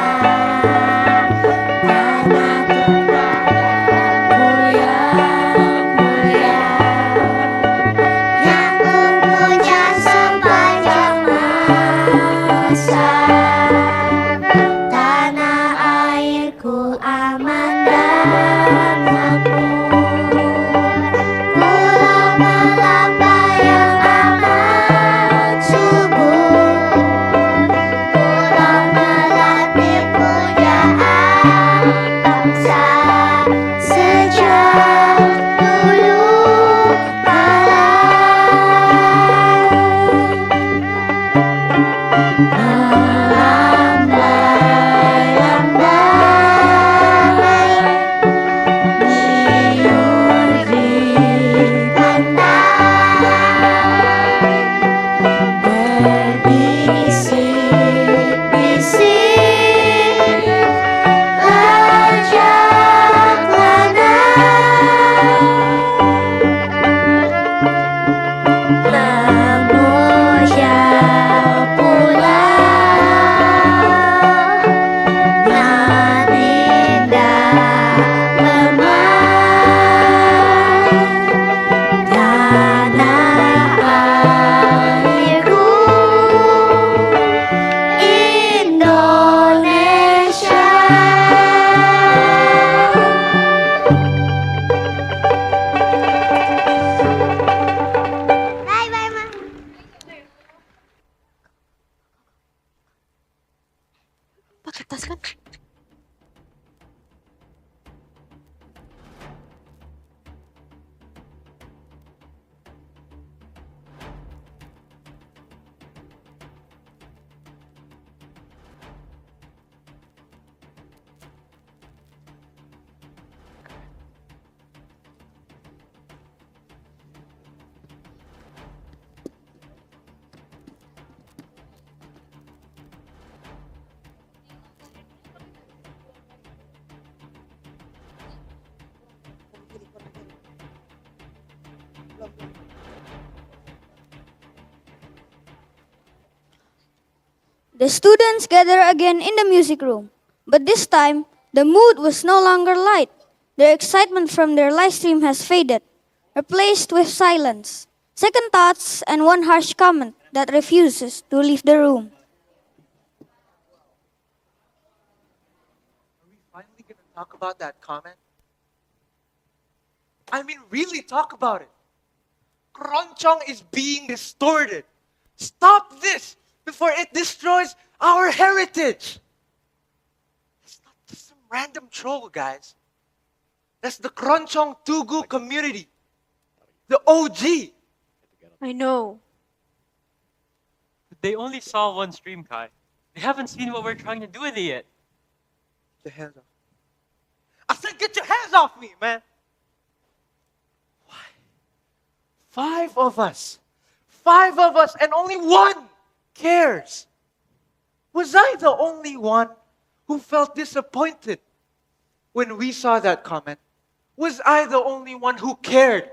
Speaker 13: tanah tumpahku yang mulia, yang ku puja sepanjang masa. Tanah airku aman dan makmur, pulau kelapa yang amat subur, pulau melati pujaan bangsa sejak dulu kala. Lambai-lambai niur di pantai, berbisik-bisik lajak lanai, Lembusya pulau nan indah lemah, tanah airku Indonesia. Bye-bye, Ma.
Speaker 10: Pakai tas kan?
Speaker 6: The students gather again in the music room, but this time the mood was no longer light. Their excitement from their live stream has faded, replaced with silence, second thoughts, and one harsh comment that refuses to leave the room.
Speaker 9: Finally gonna talk about that comment? I mean, really talk about it. Keroncong is being distorted. Stop this before it destroys our heritage. It's not just some random troll, guys. That's the Keroncong Tugu community. The OG.
Speaker 10: I know.
Speaker 14: They only saw one stream, Kai. They haven't seen what we're trying to do with it yet.
Speaker 9: Get your hands off. I said get your hands off me, man. Why? Five of us, and only one cares. Was I the only one who felt disappointed when we saw that comment? Was I the only one who cared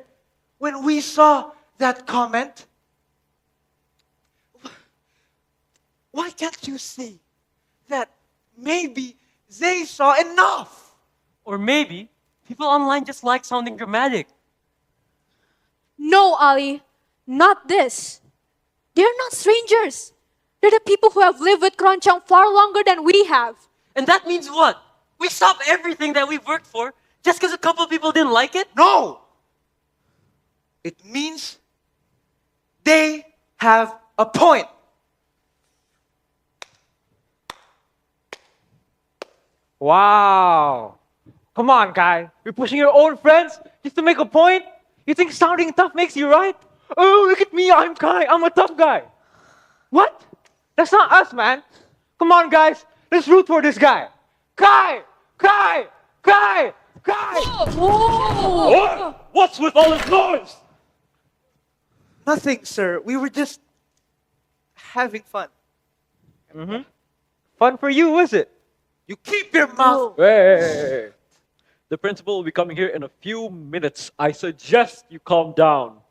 Speaker 9: when we saw that comment? Why can't you see that maybe they saw enough?
Speaker 14: Or maybe people online just like sounding dramatic.
Speaker 10: No, Ali, not this. They're not strangers. They're the people who have lived with Kronchong far longer than we have.
Speaker 14: And that means what? We stop everything that we've worked for just because a couple of people didn't like it?
Speaker 9: No! It means they have a point.
Speaker 11: Wow. Come on, guy. You're pushing your own friends just to make a point? You think sounding tough makes you right? Oh, look at me. I'm Kai. I'm a tough guy. What? That's not us, man. Come on, guys. Let's root for this guy. Kai! Kai! Kai! Kai!
Speaker 10: Whoa!
Speaker 11: What? What's with all this noise?
Speaker 9: Nothing, sir. We were just having fun.
Speaker 11: Mm-hmm. Fun for you, is it?
Speaker 9: You keep your mouth.
Speaker 12: Wait. The principal will be coming here in a few minutes. I suggest you calm down.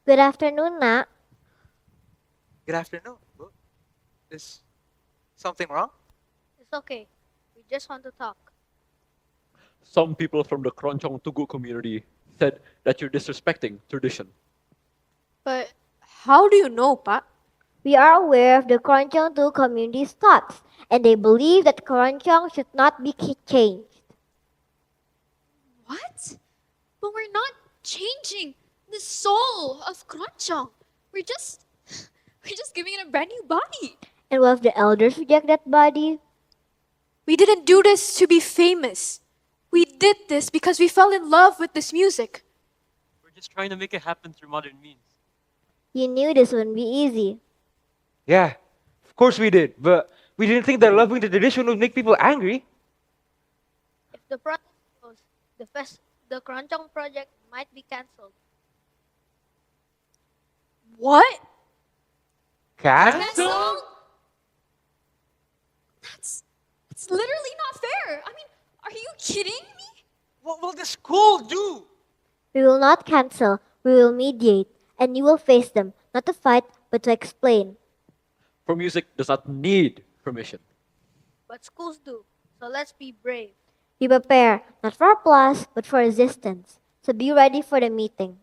Speaker 15: Good afternoon, Nak.
Speaker 9: Good afternoon. Is something wrong?
Speaker 6: It's okay. We just want to talk.
Speaker 12: Some people from the Kronchong Tugu community said that you're disrespecting tradition.
Speaker 10: But how do you know, Pa?
Speaker 15: We are aware of the Kronchong Tu community's thoughts, and they believe that Kronchong should not be changed.
Speaker 10: What? But we're not changing the soul of Kronchong. We're just giving it a brand new body.
Speaker 15: And what if the elders reject that body?
Speaker 10: We didn't do this to be famous. We did this because we fell in love with this music.
Speaker 14: We're just trying to make it happen through modern means.
Speaker 15: You knew this wouldn't be easy.
Speaker 11: Yeah, of course we did, but we didn't think that loving the tradition would make people angry.
Speaker 15: If the project goes, the Keroncong project might be cancelled.
Speaker 10: What?
Speaker 11: Cancel?
Speaker 10: That's literally not fair. I mean, are you kidding me?
Speaker 11: What will the school do?
Speaker 15: We will not cancel, we will mediate, and you will face them, not to fight, but to explain.
Speaker 12: For music does not need permission.
Speaker 15: But schools do, so let's be brave. We prepare, not for applause, but for resistance. So be ready for the meeting.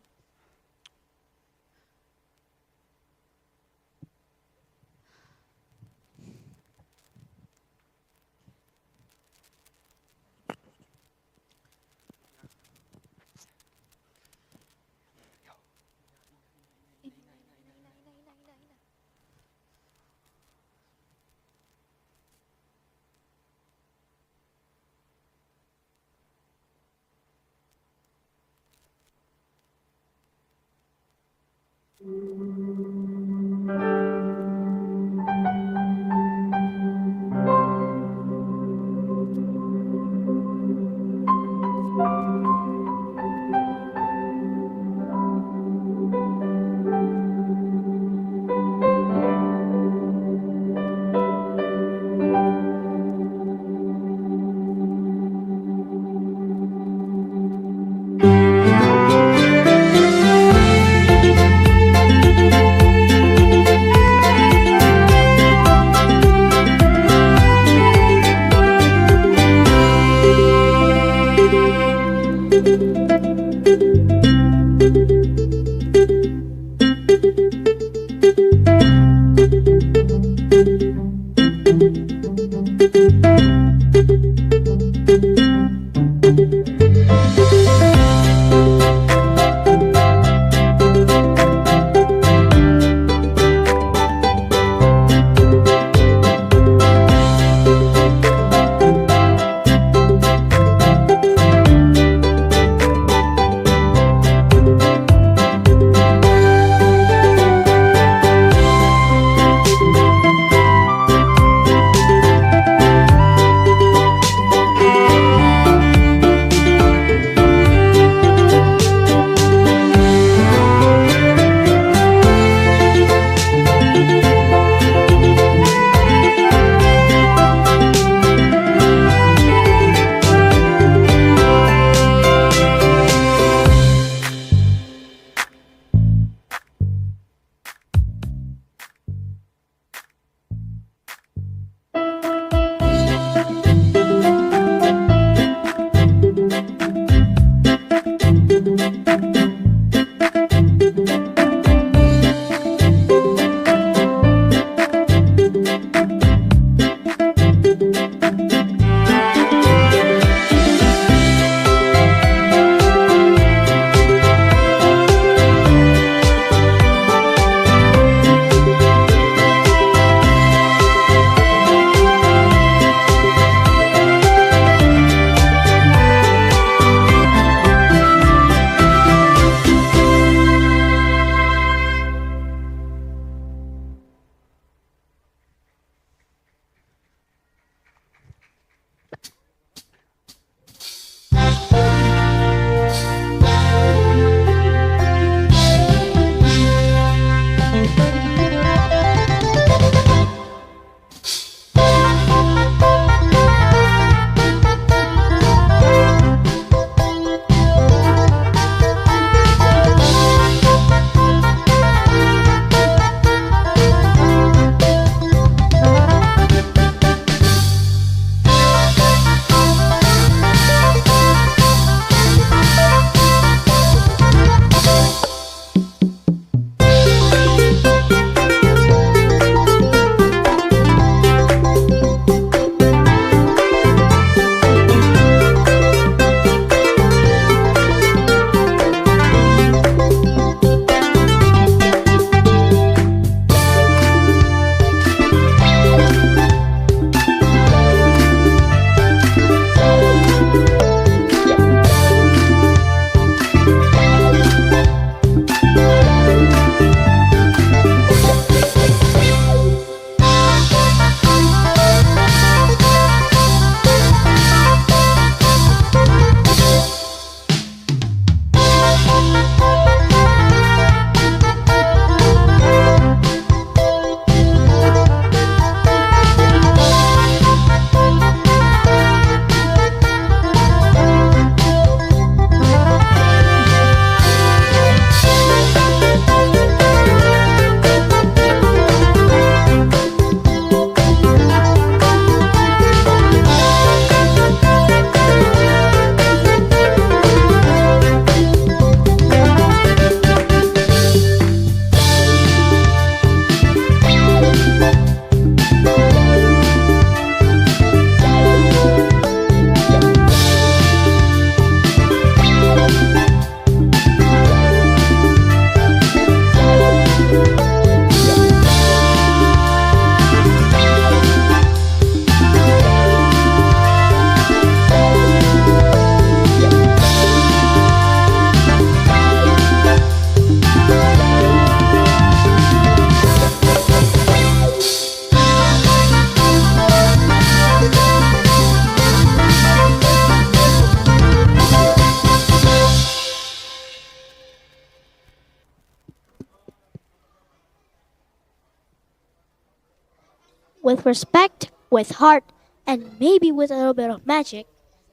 Speaker 7: With respect, with heart, and maybe with a little bit of magic,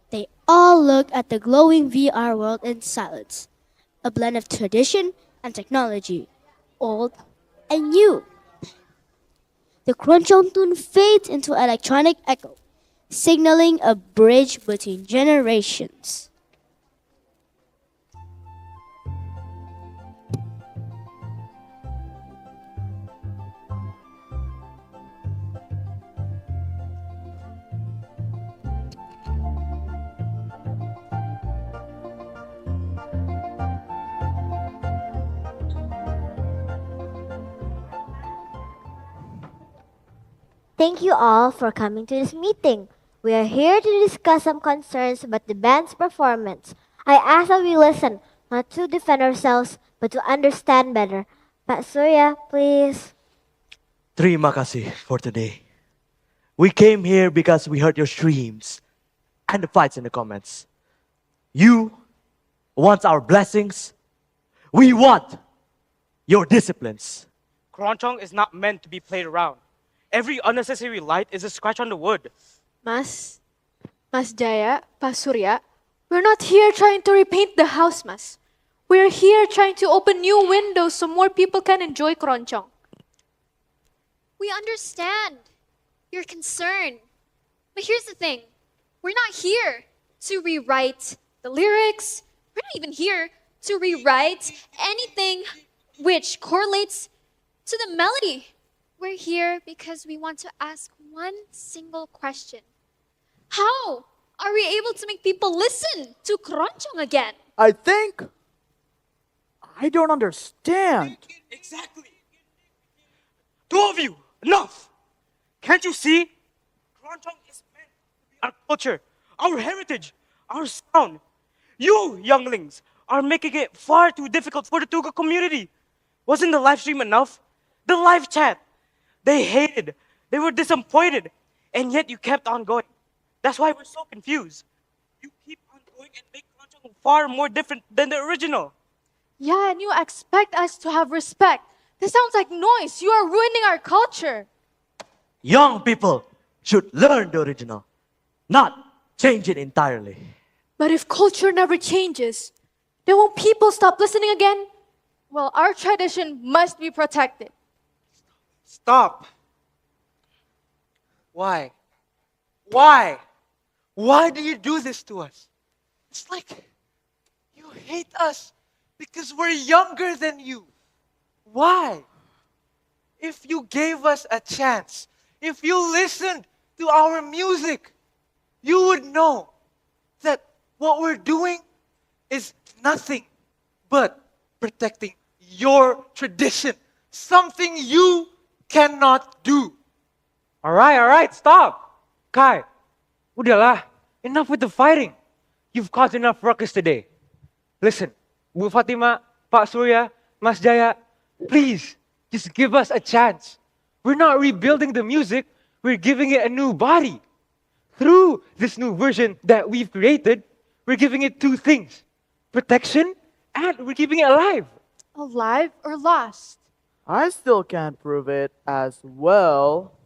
Speaker 7: they all look at the glowing VR world in silence. A blend of tradition and technology, old and new. The Kronchong tune fades into electronic echo, signaling a bridge between generations.
Speaker 15: Thank you all for coming to this meeting. We are here to discuss some concerns about the band's performance. I ask that we listen, not to defend ourselves, but to understand better. Pak Surya, please.
Speaker 5: Terima kasih for today. We came here because we heard your streams and the fights in the comments. You want our blessings. We want your disciplines.
Speaker 11: Kronchong is not meant to be played around. Every unnecessary light is a scratch on the wood.
Speaker 10: Mas Jaya, Pak Surya, we're not here trying to repaint the house, Mas. We're here trying to open new windows so more people can enjoy Kronchong.
Speaker 17: We understand your concern. But here's the thing. We're not here to rewrite the lyrics. We're not even here to rewrite anything which correlates to the melody. We're here because we want to ask one single question. How are we able to make people listen to Kronchong again?
Speaker 22: I think I don't understand.
Speaker 11: Exactly. Two of you, enough. Can't you see? Kronchong is meant to be our culture, our heritage, our sound. You, younglings, are making it far too difficult for the Tuga community. Wasn't the live stream enough? The live chat. They hated. They were disappointed. And yet you kept on going. That's why we're so confused. You keep on going and make Kronchong far more different than the original.
Speaker 10: Yeah, and you expect us to have respect. This sounds like noise. You are ruining our culture.
Speaker 5: Young people should learn the original, not change it entirely.
Speaker 10: But if culture never changes, then won't people stop listening again? Well, our tradition must be protected.
Speaker 9: Stop. Why? Why? Why do you do this to us? It's like you hate us because we're younger than you. Why? If you gave us a chance, if you listened to our music, you would know that what we're doing is nothing but protecting your tradition, something you cannot do.
Speaker 11: All right, stop. Kai, udahlah, enough with the fighting. You've caused enough ruckus today. Listen, Bu Fatima, Pak Surya, Mas Jaya, please, just give us a chance. We're not rebuilding the music, we're giving it a new body. Through this new version that we've created, we're giving it two things, protection and we're keeping it alive.
Speaker 10: Alive or lost?
Speaker 22: I still can't prove it as well.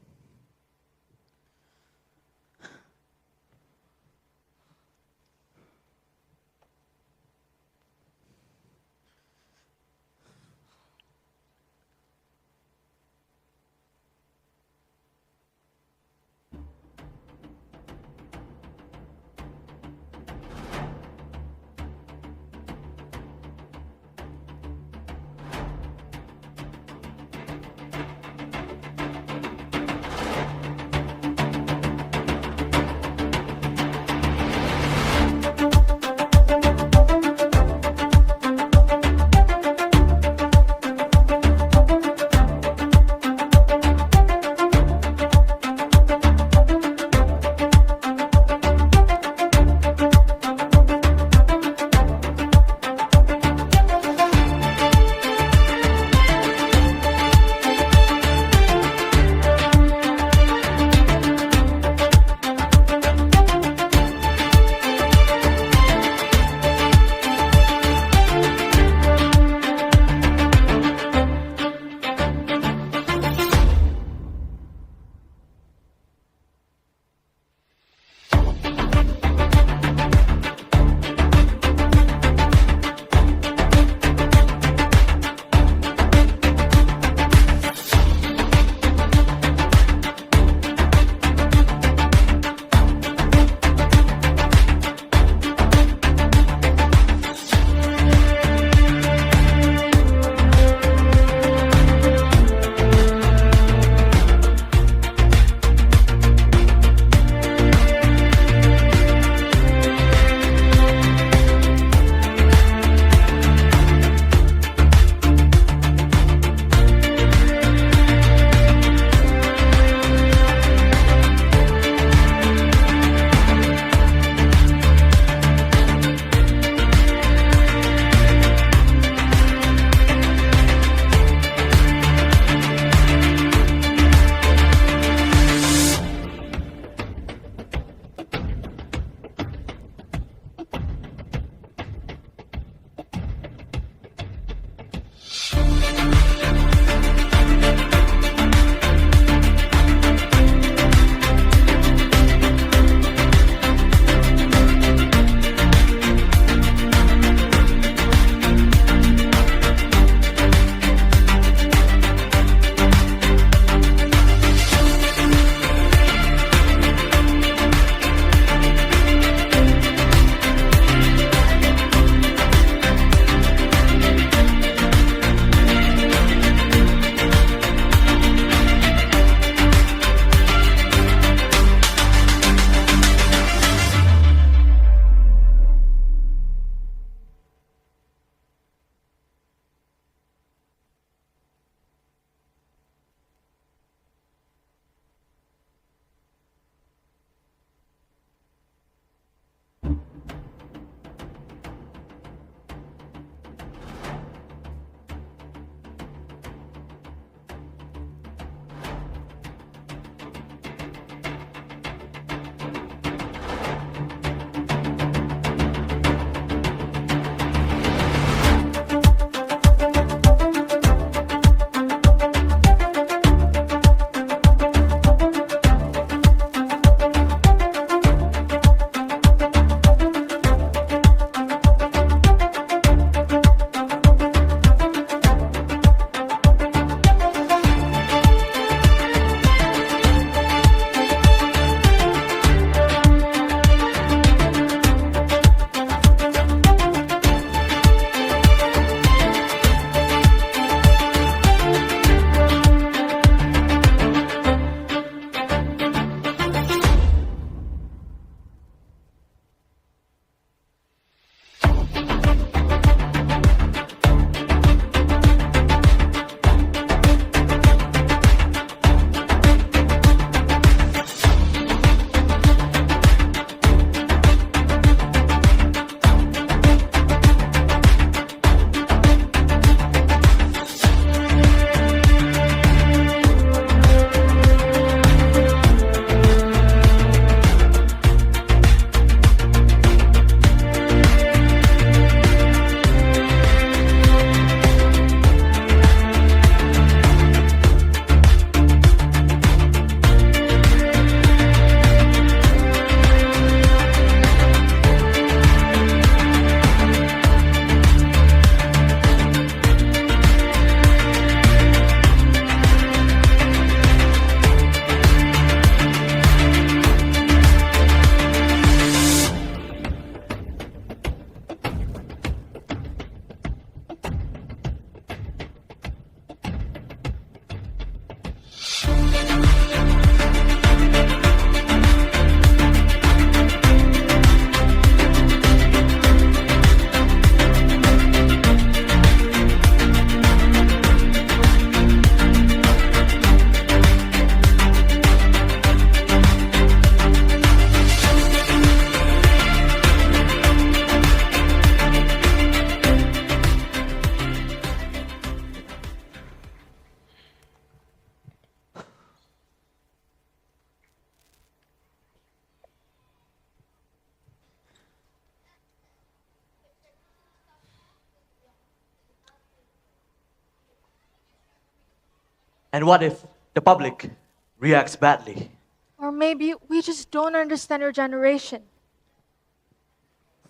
Speaker 5: And what if the public reacts badly?
Speaker 1: Or maybe we just don't understand our generation.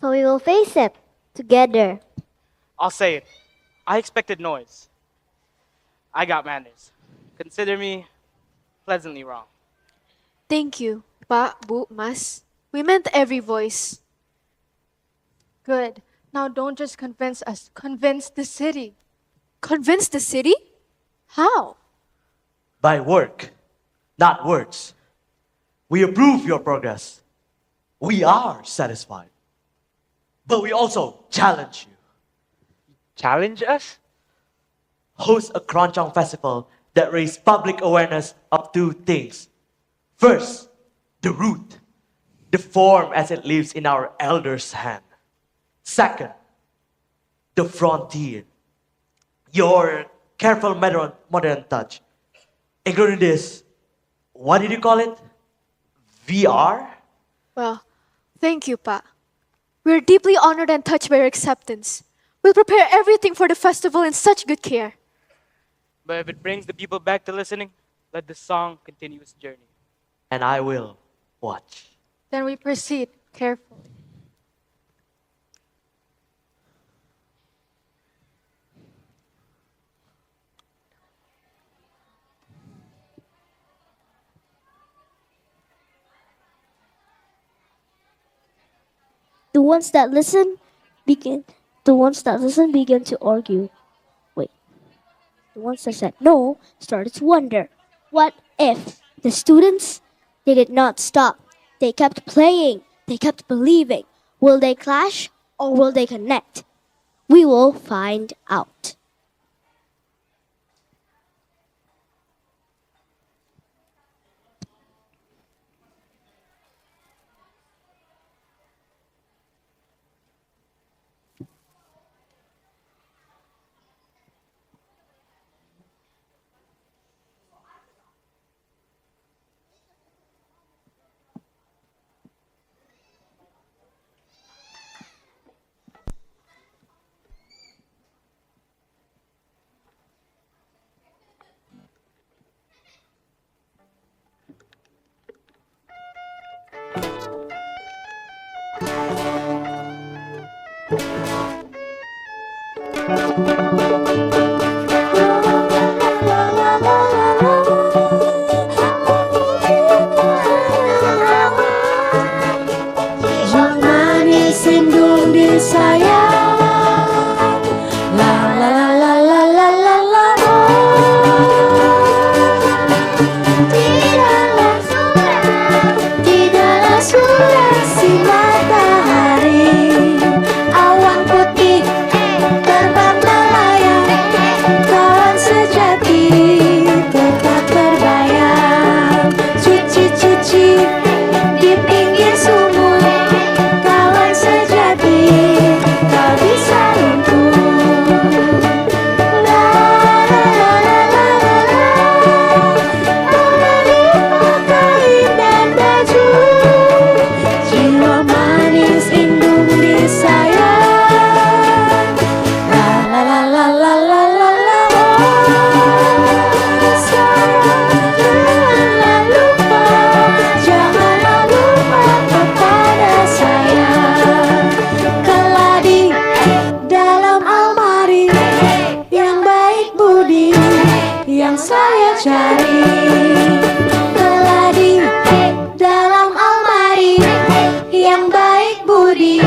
Speaker 7: So we will face it together.
Speaker 4: I'll say it. I expected noise. I got manners. Consider me pleasantly wrong.
Speaker 1: Thank you, Pa, Bu, Mas. We meant every voice. Good. Now don't just convince us, convince the city.
Speaker 17: Convince the city? How?
Speaker 5: By work, not words. We approve your progress. We are satisfied. But we also challenge you.
Speaker 11: Challenge us?
Speaker 5: Host a Keroncong festival that raises public awareness of two things. First, the root, the form as it lives in our elders' hand. Second, the frontier, your careful modern touch. Including this, what did you call it? VR?
Speaker 1: Well, thank you, Pa. We're deeply honored and touched by your acceptance. We'll prepare everything for the festival in such good care.
Speaker 4: But if it brings the people back to listening, let the song continue its journey.
Speaker 5: And I will watch.
Speaker 1: Then we proceed carefully.
Speaker 7: The ones that listen begin to argue. Wait. The ones that said no started to wonder, what if? The students, they did not stop. They kept playing. They kept believing. Will they clash or will they connect? We will find out.
Speaker 13: Yang manis indung di sayang, la la la la la la la la. Tidaklah surat si matahari, awan putih terbang melayang, kawan sejati tetap terbayang. Cuci-cuci di pinggir sumur, kawan sejati tak bisa luntur. La la la la la la la, menerima kain dan baju, jiwa manis indung disayang. La la la la la la la la, sayang janganlah lupa, janganlah lupa kepada saya. Keladi dalam almari, yang baik budi yang saya cari. Keladi dalam almari, yang baik budi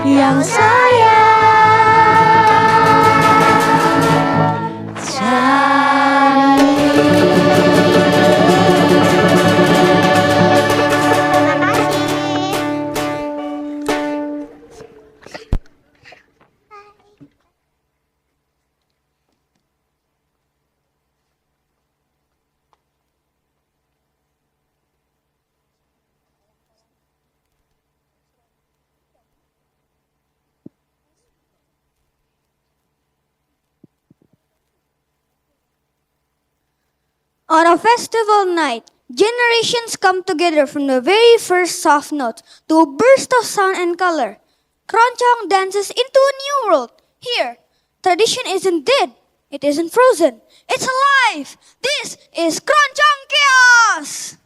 Speaker 13: yang saya
Speaker 6: On a festival night, generations come together from the very first soft note to a burst of sound and color. Keroncong dances into a new world. Here, tradition isn't dead, It isn't frozen. It's alive. This is Keroncong Chaos.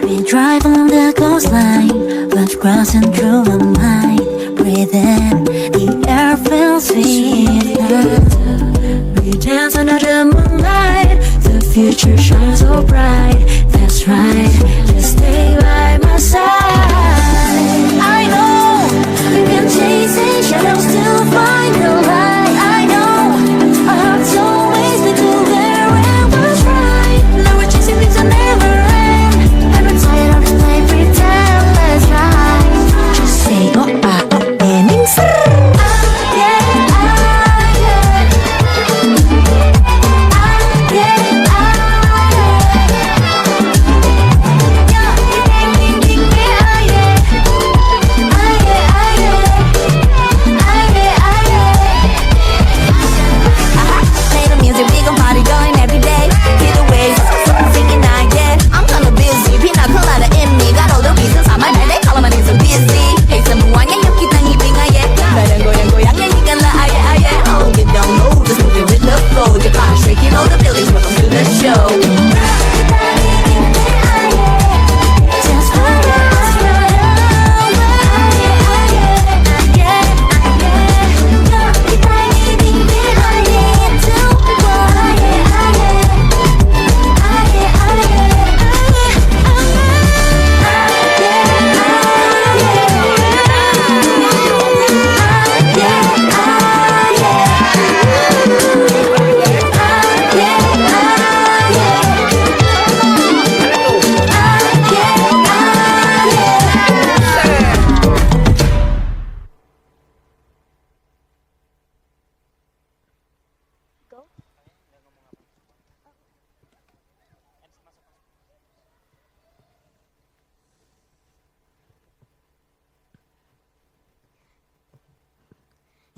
Speaker 13: We drive along the coastline, watch crossing through my mind. Breathe in, the air feels sweet. We dance under the moonlight, the future shines so bright. That's right, just stay by my side. I know we've been chasing shadows to find the light. I know our hearts always lead to where it was right. Now we're chasing things that never end, and we're tired of playing pretend. Let's ride. Just say oh ah oh and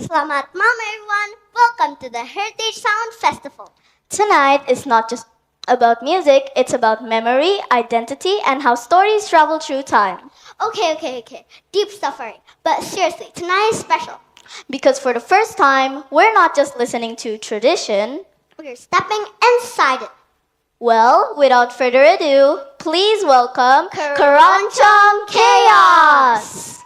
Speaker 3: Selamat malam everyone. Welcome to the Heritage Sound Festival.
Speaker 8: Tonight is not just about music, it's about memory, identity, and how stories travel through time.
Speaker 3: Okay. Deep suffering. But seriously, tonight is special.
Speaker 8: Because for the first time, we're not just listening to tradition,
Speaker 3: we're stepping inside it.
Speaker 8: Well, without further ado, please welcome Keroncong Chaos!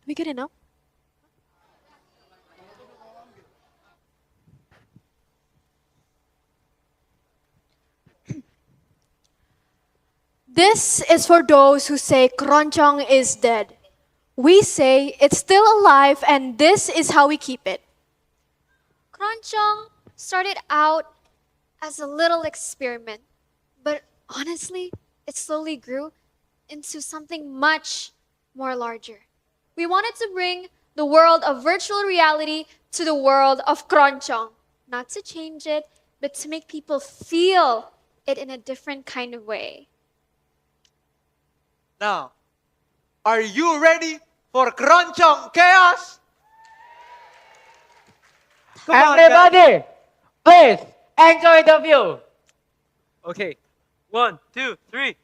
Speaker 1: We get it now? This is for those who say Keroncong is dead. We say it's still alive and this is how we keep it.
Speaker 17: Keroncong started out as a little experiment, but honestly, it slowly grew into something much more larger. We wanted to bring the world of virtual reality to the world of Keroncong, not to change it, but to make people feel it in a different kind of way.
Speaker 23: Now, are you ready for Keroncong Chaos? Come on,
Speaker 16: Everybody, please enjoy the view.
Speaker 14: Okay, 1, 2, 3.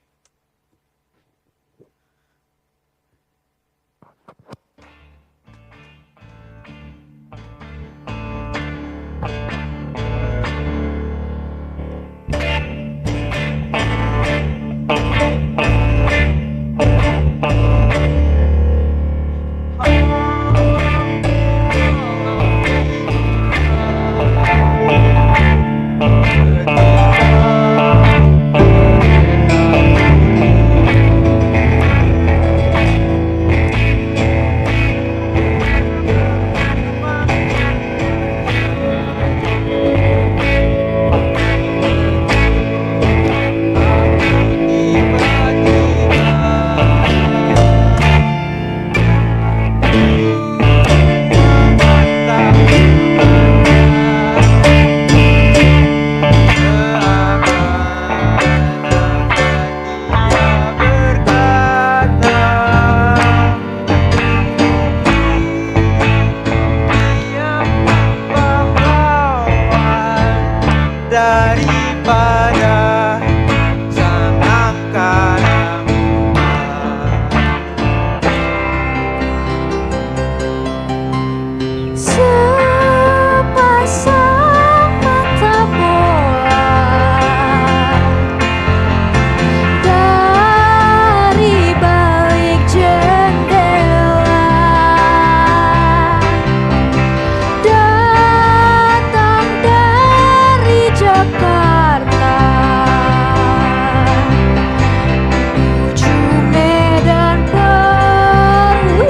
Speaker 23: daripada sang angkara
Speaker 13: Sepasang mata bola dari balik jendela datang dari Jakarta menuju Medan Perwira.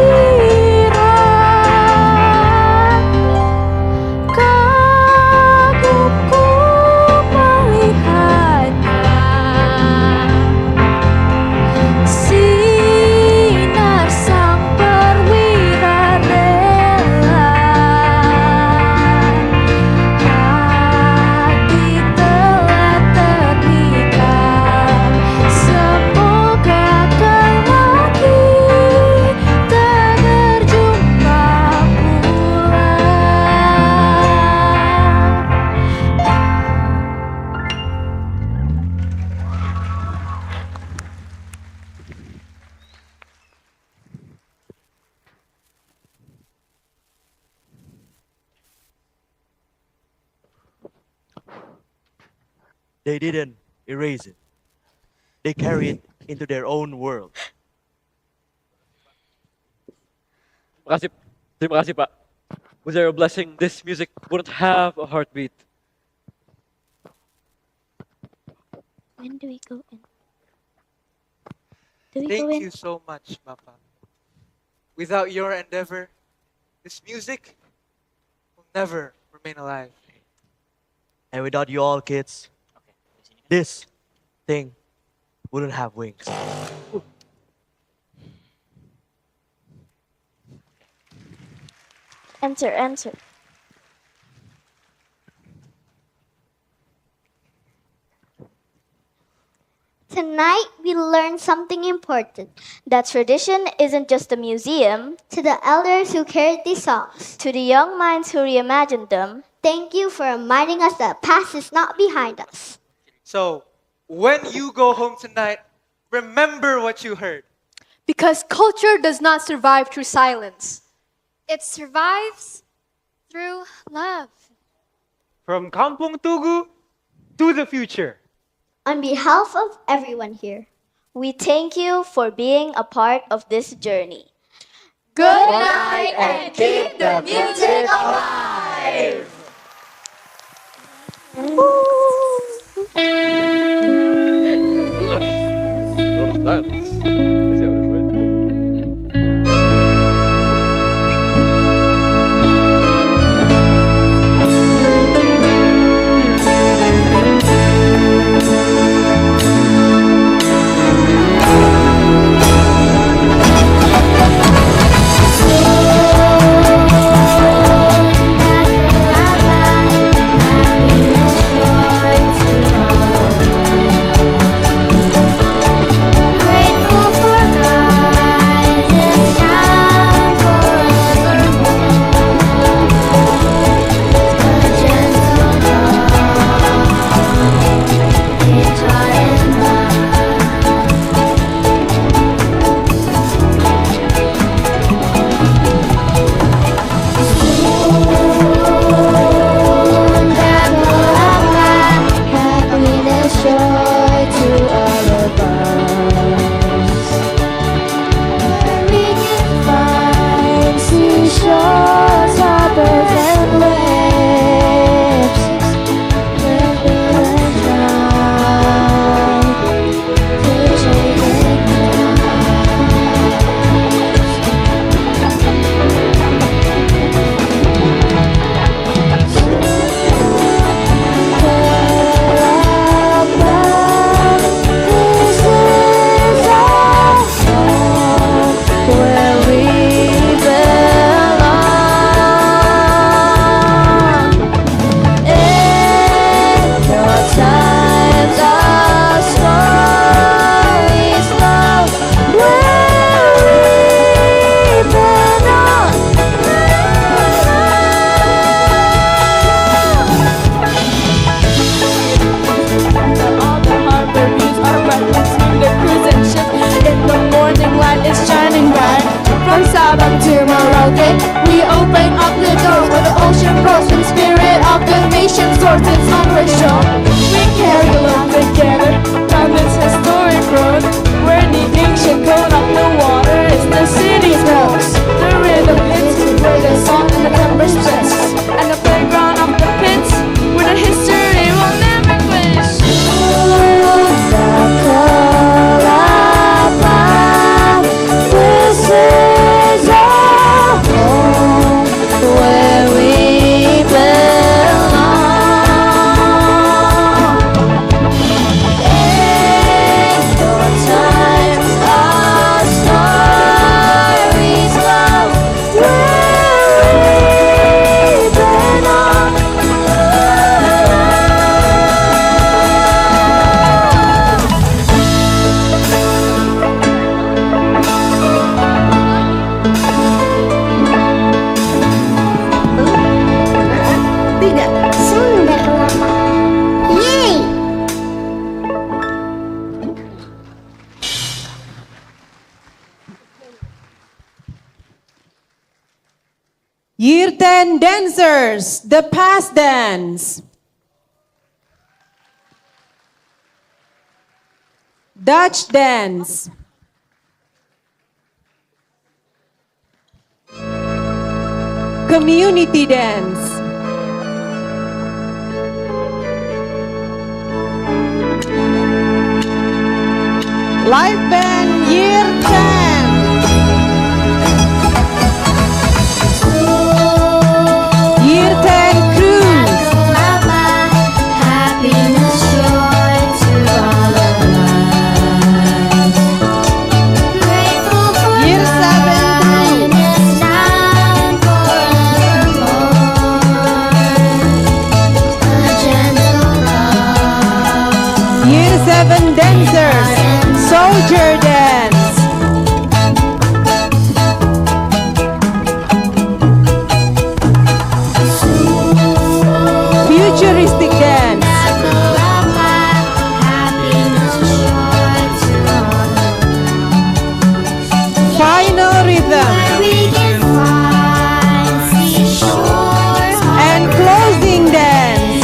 Speaker 13: Kagumku melihatnya, sinar sang perwira rela, hati telah terpikat, semoga kelak kita berjumpa pula.
Speaker 5: They didn't erase it. They carry it into their own world.
Speaker 12: Terima kasih, Pak. Without your blessing, this music wouldn't have a heartbeat.
Speaker 7: When do we go in? Do we go
Speaker 23: Thank
Speaker 7: in?
Speaker 23: you so much, Papa. Without your endeavor, this music will never remain alive.
Speaker 5: And without you all kids, this thing wouldn't have wings.
Speaker 8: Enter.
Speaker 3: Tonight, we learned something important.
Speaker 8: That tradition isn't just a museum.
Speaker 3: To the elders who carried these songs,
Speaker 8: To the young minds who reimagined them,
Speaker 3: thank you for reminding us that past is not behind us.
Speaker 23: So, when you go home tonight, remember what you heard.
Speaker 1: Because culture does not survive through silence.
Speaker 17: It survives through love.
Speaker 11: From Kampung Tugu to the future.
Speaker 3: On behalf of everyone here,
Speaker 8: we thank you for being a part of this journey.
Speaker 13: Good night and keep the music alive.
Speaker 3: grateful for
Speaker 19: Year 10 dancers, the past dance. Dutch dance. Community dance. Live band year 10. Year 10 cruise.
Speaker 13: Happiness, joy to all of us. Grateful for
Speaker 19: Year 7
Speaker 13: kindness now and forevermore. A gentle love.
Speaker 19: Year 7 dancers. Soldier dance. Futuristic dance. Final rhythm. And closing dance.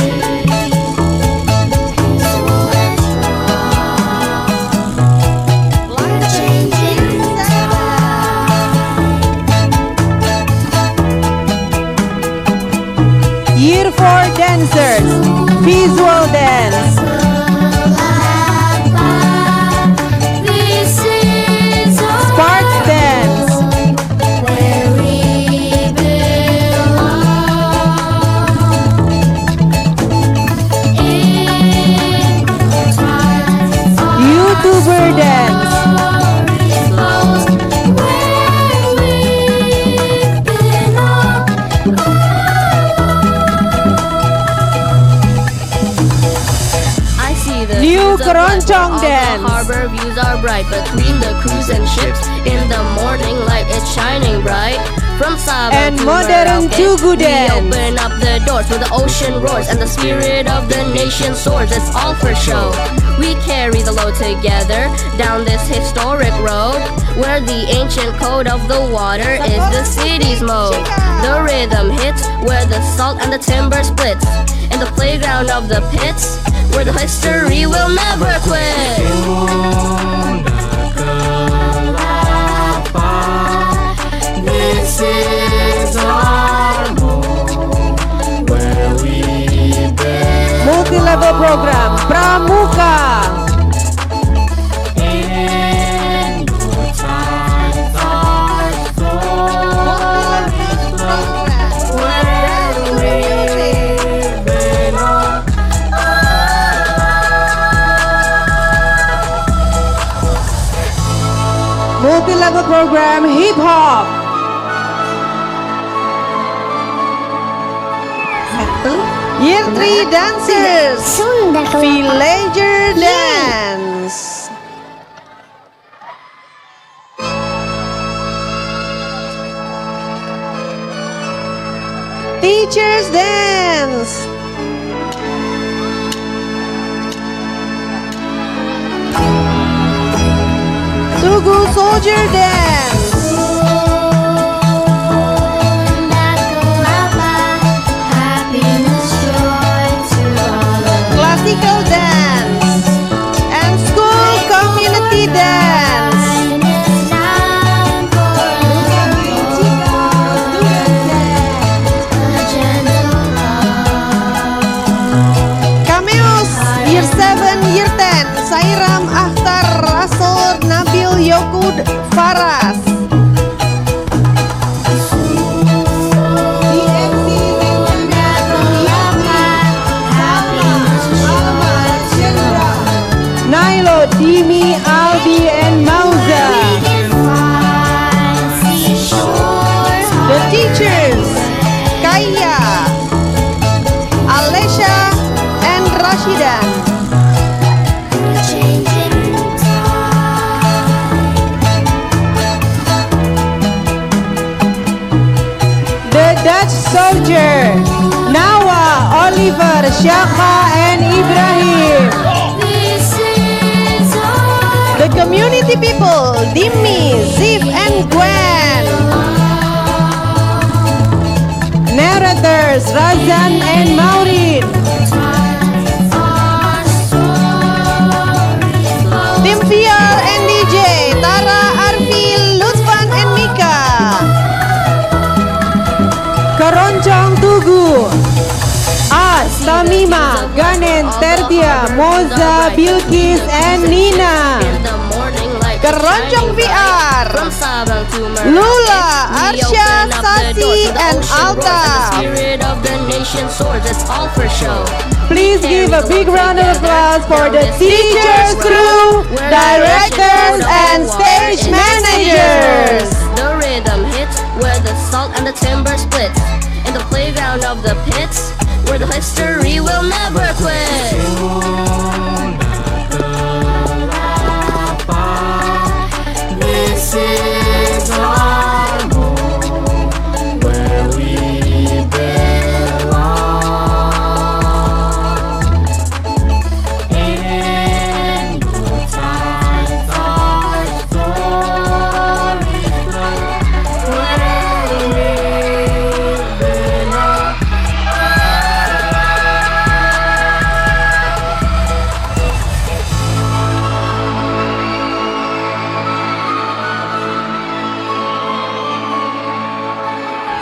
Speaker 19: Year 4 dancers. Visual dance. Sparks dance. YouTuber dance.
Speaker 20: I see the
Speaker 19: New
Speaker 20: views of life
Speaker 19: keroncong
Speaker 20: where all
Speaker 19: dance.
Speaker 20: The harbor views are bright between the crews and ships. In the morning light, it's shining bright. From Sabah
Speaker 19: And
Speaker 20: to
Speaker 19: modern
Speaker 20: Merauke,
Speaker 19: Tugu
Speaker 20: we
Speaker 19: dance.
Speaker 20: open up the doors where the ocean roars and the spirit of the nation soars. It's all for show. We carry the load together down this historic road where the ancient code of the water is the city's mode. The rhythm hits where the salt and the timber splits. In the playground of the pits where the history will never quit.
Speaker 13: This is our home, where we've been.
Speaker 19: Multi-level program. Pramuka.
Speaker 13: And your times are stored where we've been on.
Speaker 19: Multi-level program. Hip hop. Year 3 dancers.
Speaker 7: Sunda Kelapa.
Speaker 19: Villager dance. Teachers dance. Tugu soldier dance.
Speaker 13: Happiness, joy to all of us.
Speaker 19: Classical dance. And school community dance. Cameos. Year 7, Year 10. Sairam, Akhtar, Rasul, Nabil, Yokud, Faras. Nailo, Dimi, Aldi, and Mauza. The teachers, Kaya, Alesha, and Rashidan. The Dutch soldier, Nawa, Oliver, Shaka, and Ibrahim. The community people, Dimi, Zif, and Gwen. operators Razan and Maureen. Tim VR and DJ Tara, Arfi, Lutfan and Mika. Keroncong Tugu As, Tamima, Ganen, Tertia, Moza, Bilkis and Nina. Keroncong VR Lula, Arsya, Sasi and Alta. Please give a big round of applause for the teachers, crew, directors and stage managers.
Speaker 20: The rhythm hits where the salt and the timber splits. In the playground of the pits, where the history will never quit. This is our home, where we belong. In good times our stories flow, where we belong.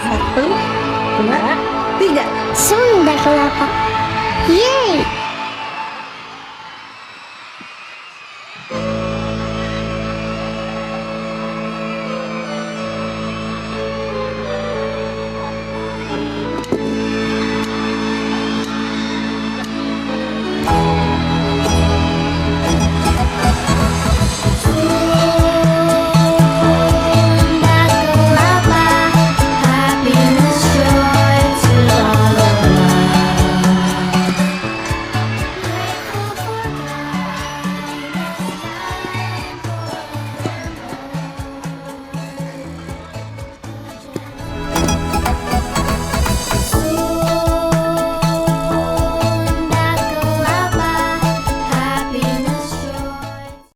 Speaker 7: Satu, dua, tiga. Sunda Kelapa. Yeay!